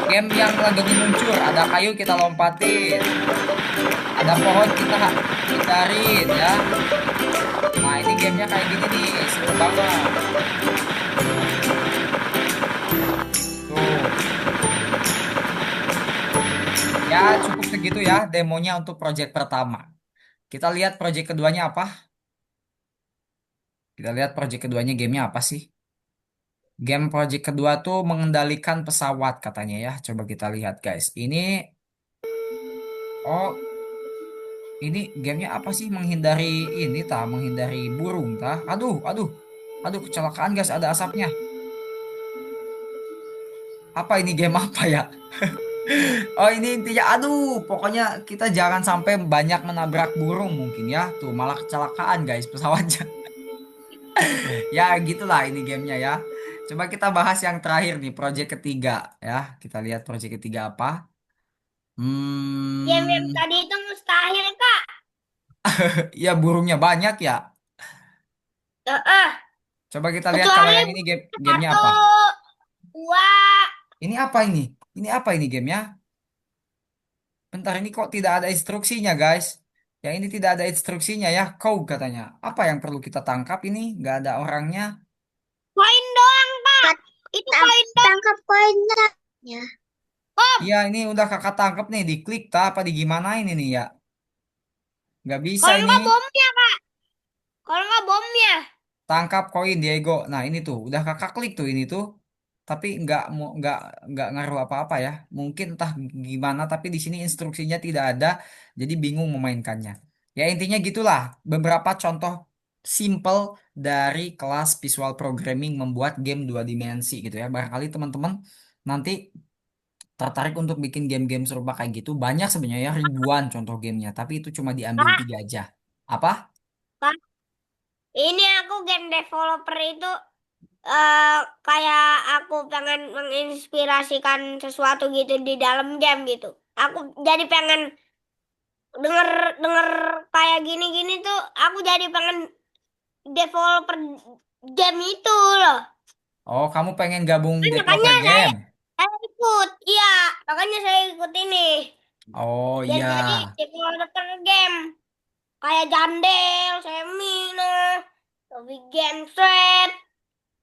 Game yang lagi meluncur, ada kayu kita lompatin. Ada pohon kita hindarin ya. Nah ini gamenya kayak gini nih, seru banget. Tuh. Ya, cukup segitu ya demonya untuk project pertama. Kita lihat project keduanya apa? Kita lihat project keduanya gamenya apa sih? Game project kedua tuh mengendalikan pesawat katanya ya. Coba kita lihat guys. Oh, ini gamenya apa sih? Menghindari ini tah, menghindari burung tah. Aduh, aduh, aduh kecelakaan guys. Ada asapnya. Apa ini game apa ya? Oh ini intinya, aduh, pokoknya kita jangan sampai banyak menabrak burung mungkin ya. Tuh malah kecelakaan guys pesawatnya. Ya gitulah ini gamenya ya. Coba kita bahas yang terakhir nih, project ketiga ya. Kita lihat project ketiga apa. game yang Hmm, tadi itu mustahil, Kak. ya burungnya banyak ya. Heeh. Coba kita lihat kalau Kecuali yang ini gamenya satu, apa. dua. Ini apa ini? Ini apa ini gamenya? Bentar ini kok tidak ada instruksinya guys. Yang ini tidak ada instruksinya ya. Kau katanya. Apa yang perlu kita tangkap ini? Nggak ada orangnya. Koin doang, Pak. Itu koin doang. Tangkap koinnya. Ya. Om, Iya ini udah kakak tangkap nih. Diklik tak apa di gimana ini nih ya. Nggak bisa kalau ini. nggak bomnya, Kak. Kalau nggak bomnya. Tangkap koin Diego. Nah ini tuh udah kakak klik tuh ini tuh, tapi nggak ngaruh apa-apa ya. Mungkin entah gimana, tapi di sini instruksinya tidak ada, jadi bingung memainkannya. Ya intinya gitulah. Beberapa contoh simple dari kelas visual programming membuat game dua dimensi gitu ya. Barangkali teman-teman nanti tertarik untuk bikin game-game serupa kayak gitu. Banyak sebenarnya ya, ribuan contoh gamenya, tapi itu cuma diambil Kak, 3 aja. Apa? Kak, ini aku game developer itu eh kayak aku pengen menginspirasikan sesuatu gitu di dalam game gitu. Aku jadi pengen denger denger kayak gini-gini tuh, aku jadi pengen developer game itu loh. Oh, kamu pengen gabung Makanya developer game? saya ikut, iya, makanya saya ikut ini Oh biar jadi iya. developer game kayak Jandel, Semina, Tapi Game Set,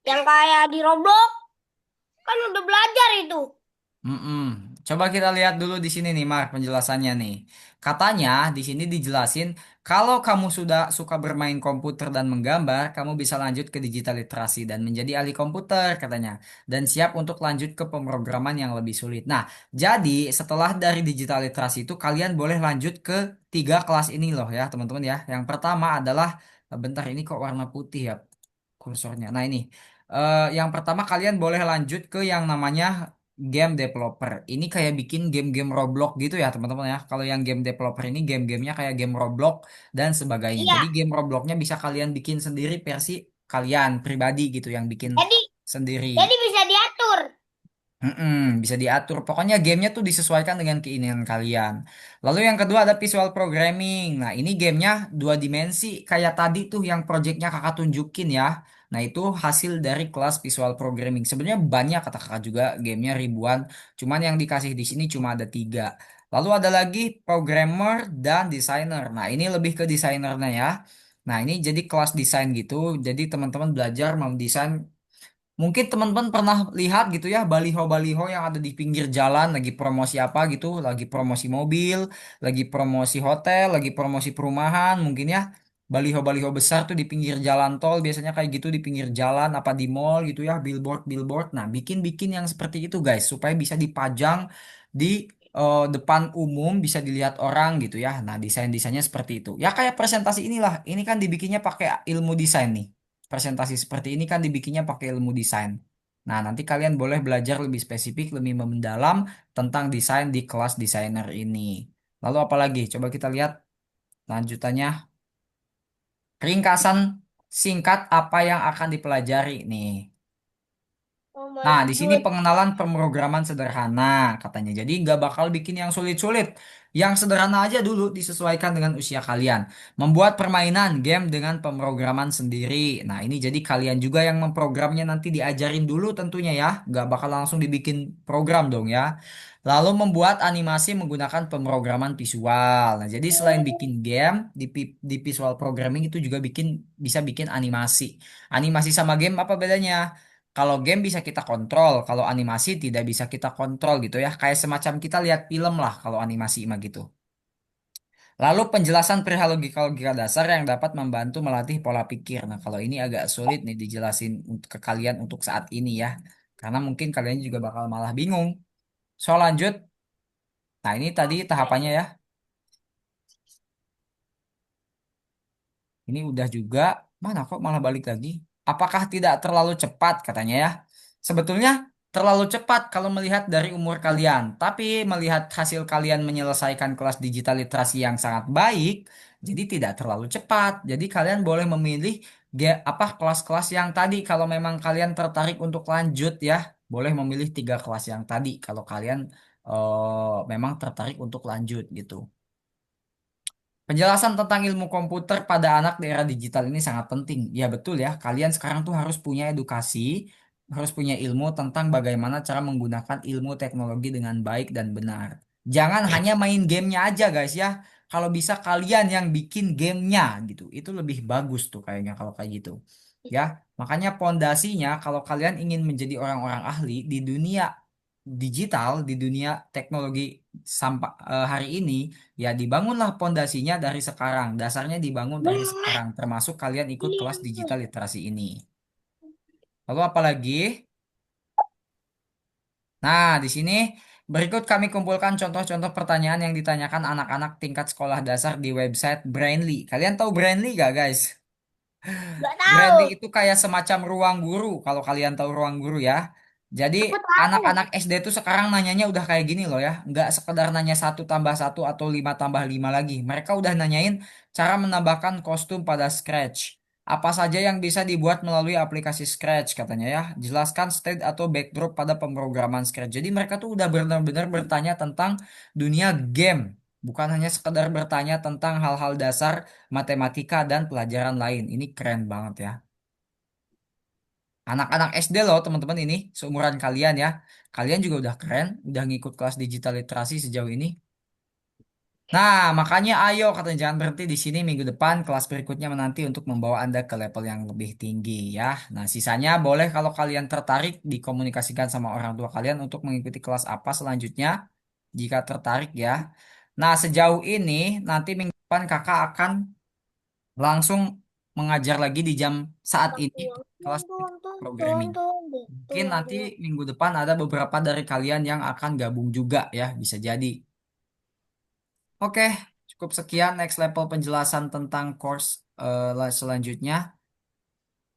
yang kayak di Roblox kan udah belajar itu. Mm-mm. Coba kita lihat dulu di sini nih, Mark, penjelasannya nih. Katanya di sini dijelasin kalau kamu sudah suka bermain komputer dan menggambar, kamu bisa lanjut ke digital literasi dan menjadi ahli komputer katanya. Dan siap untuk lanjut ke pemrograman yang lebih sulit. Nah, jadi setelah dari digital literasi itu kalian boleh lanjut ke 3 kelas ini loh ya, teman-teman ya. Yang pertama adalah, bentar ini kok warna putih ya kursornya. Nah ini. Yang pertama kalian boleh lanjut ke yang namanya game developer. Ini kayak bikin game-game Roblox gitu ya teman-teman ya. Kalau yang game developer ini game-gamenya kayak game Roblox dan sebagainya. Iya, Jadi game Robloxnya bisa kalian bikin sendiri versi kalian pribadi gitu yang bikin jadi sendiri. bisa diatur. Mm-mm, bisa diatur. Pokoknya gamenya tuh disesuaikan dengan keinginan kalian. Lalu yang kedua ada visual programming. Nah ini gamenya dua dimensi kayak tadi tuh yang projectnya kakak tunjukin ya. Nah, itu hasil dari kelas visual programming. Sebenarnya banyak kata kakak juga gamenya ribuan. Cuman yang dikasih di sini cuma ada tiga. Lalu ada lagi programmer dan desainer. Nah, ini lebih ke desainernya ya. Nah, ini jadi kelas desain gitu. Jadi teman-teman belajar mendesain. Mungkin teman-teman pernah lihat gitu ya baliho-baliho yang ada di pinggir jalan lagi promosi apa gitu, lagi promosi mobil, lagi promosi hotel, lagi promosi perumahan, mungkin ya baliho-baliho besar tuh di pinggir jalan tol biasanya kayak gitu di pinggir jalan apa di mall gitu ya billboard-billboard. Nah, bikin-bikin yang seperti itu guys supaya bisa dipajang di depan umum bisa dilihat orang gitu ya. Nah, desain-desainnya seperti itu. Ya kayak presentasi inilah. Ini kan dibikinnya pakai ilmu desain nih. Presentasi seperti ini kan dibikinnya pakai ilmu desain. Nah, nanti kalian boleh belajar lebih spesifik, lebih mendalam tentang desain di kelas desainer ini. Lalu apa lagi? Coba kita lihat lanjutannya. Ringkasan singkat apa yang akan dipelajari nih. Oh my Nah, di sini god. pengenalan pemrograman sederhana katanya. Jadi nggak bakal bikin yang sulit-sulit. Yang sederhana aja dulu disesuaikan dengan usia kalian. Membuat permainan game dengan pemrograman sendiri. Nah, ini jadi kalian juga yang memprogramnya nanti diajarin dulu tentunya ya. Nggak bakal langsung dibikin program dong ya. Lalu membuat animasi menggunakan pemrograman visual. Nah, jadi selain bikin game di visual programming itu juga bisa bikin animasi. Animasi sama game apa bedanya? Kalau game bisa kita kontrol, kalau animasi tidak bisa kita kontrol gitu ya. Kayak semacam kita lihat film lah kalau animasi mah gitu. Lalu penjelasan perihal logika-logika dasar yang dapat membantu melatih pola pikir. Nah, kalau ini agak sulit nih dijelasin ke kalian untuk saat ini ya. Karena mungkin kalian juga bakal malah bingung. So lanjut. Nah, ini tadi tahapannya ya. Ini udah juga, mana kok malah balik lagi? Apakah tidak terlalu cepat katanya ya? Sebetulnya terlalu cepat kalau melihat dari umur kalian, tapi melihat hasil kalian menyelesaikan kelas digital literasi yang sangat baik, jadi tidak terlalu cepat. Jadi kalian boleh memilih apa kelas-kelas yang tadi kalau memang kalian tertarik untuk lanjut ya, boleh memilih tiga kelas yang tadi kalau kalian memang tertarik untuk lanjut gitu. Penjelasan tentang ilmu komputer pada anak di era digital ini sangat penting. Ya betul ya, kalian sekarang tuh harus punya edukasi, harus punya ilmu tentang bagaimana cara menggunakan ilmu teknologi dengan baik dan benar. Jangan hanya main gamenya aja guys ya. Kalau bisa kalian yang bikin gamenya gitu, itu lebih bagus tuh kayaknya kalau kayak gitu. Ya, makanya pondasinya kalau kalian ingin menjadi orang-orang ahli di dunia digital, di dunia teknologi sampai hari ini. Ya, dibangunlah pondasinya dari sekarang. Dasarnya dibangun dari sekarang, termasuk kalian ikut kelas digital literasi ini. Lalu apa lagi? Nah, di sini berikut kami kumpulkan contoh-contoh pertanyaan yang ditanyakan anak-anak tingkat sekolah dasar di website Brainly. Kalian tahu Brainly gak, guys? Gak Brainly tahu. itu kayak semacam ruang guru, kalau kalian tahu ruang guru ya. Jadi Aku tahu. anak-anak SD itu sekarang nanyanya udah kayak gini loh ya. Nggak sekedar nanya satu tambah satu atau lima tambah lima lagi. Mereka udah nanyain cara menambahkan kostum pada Scratch. Apa saja yang bisa dibuat melalui aplikasi Scratch katanya ya. Jelaskan state atau backdrop pada pemrograman Scratch. Jadi mereka tuh udah benar-benar bertanya tentang dunia game. Bukan hanya sekedar bertanya tentang hal-hal dasar matematika dan pelajaran lain. Ini keren banget ya. Anak-anak SD loh teman-teman ini, seumuran kalian ya. Kalian juga udah keren, udah ngikut kelas digital literasi sejauh ini. Nah, makanya ayo katanya jangan berhenti di sini minggu depan kelas berikutnya menanti untuk membawa Anda ke level yang lebih tinggi ya. Nah, sisanya boleh kalau kalian tertarik dikomunikasikan sama orang tua kalian untuk mengikuti kelas apa selanjutnya jika tertarik ya. Nah, sejauh ini nanti minggu depan kakak akan langsung mengajar lagi di jam saat ini kelas programming. Mungkin nanti minggu depan ada beberapa dari kalian yang akan gabung juga ya, bisa jadi. Oke, cukup sekian next level penjelasan tentang course selanjutnya.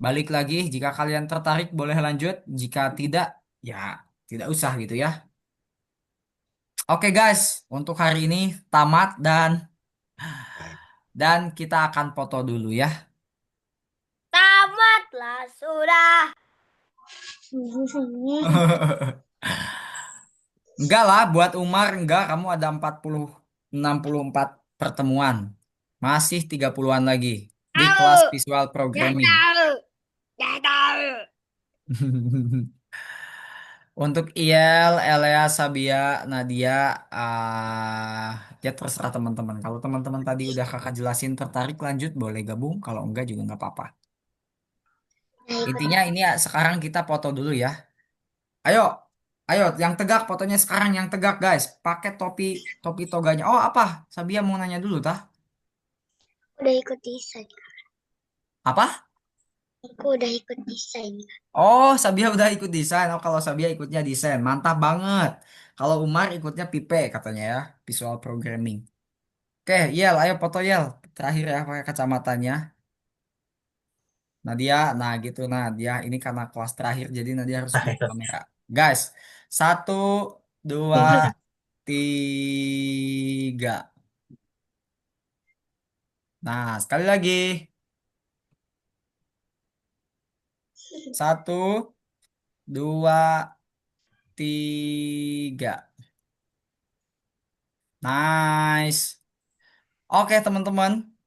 Balik lagi, jika kalian tertarik boleh lanjut, jika tidak, ya tidak usah gitu ya. Oke guys, untuk hari ini tamat dan kita akan foto dulu ya. Tamatlah sudah. Enggak lah, buat Umar enggak, kamu ada 64 pertemuan. Masih 30-an lagi di kelas Tahu. visual Gak programming. tahu. Gak tahu. Untuk Iel, Elea, Sabia, Nadia, ya terserah teman-teman. Kalau teman-teman tadi udah kakak jelasin tertarik lanjut, boleh gabung. Kalau enggak juga nggak apa-apa. Udah ikut. Intinya ini ya, sekarang kita foto dulu ya. Ayo, ayo, yang tegak fotonya sekarang yang tegak guys. Pakai topi topi toganya. Oh apa? Sabia mau nanya dulu tah? Udah ikut desain. Apa? Aku udah ikut desain. Oh, Sabia udah ikut desain. Oh, kalau Sabia ikutnya desain, mantap banget. Kalau Umar ikutnya PIP katanya ya, visual programming. Oke, Yel, ayo foto Yel. Terakhir ya pakai kacamatanya. Nadia, nah gitu Nadia. Ini karena kelas terakhir, jadi Nadia harus pegang kamera. Guys, satu, dua, tiga. Nah, sekali lagi. Satu, dua, tiga. Nice. Oke, teman-teman.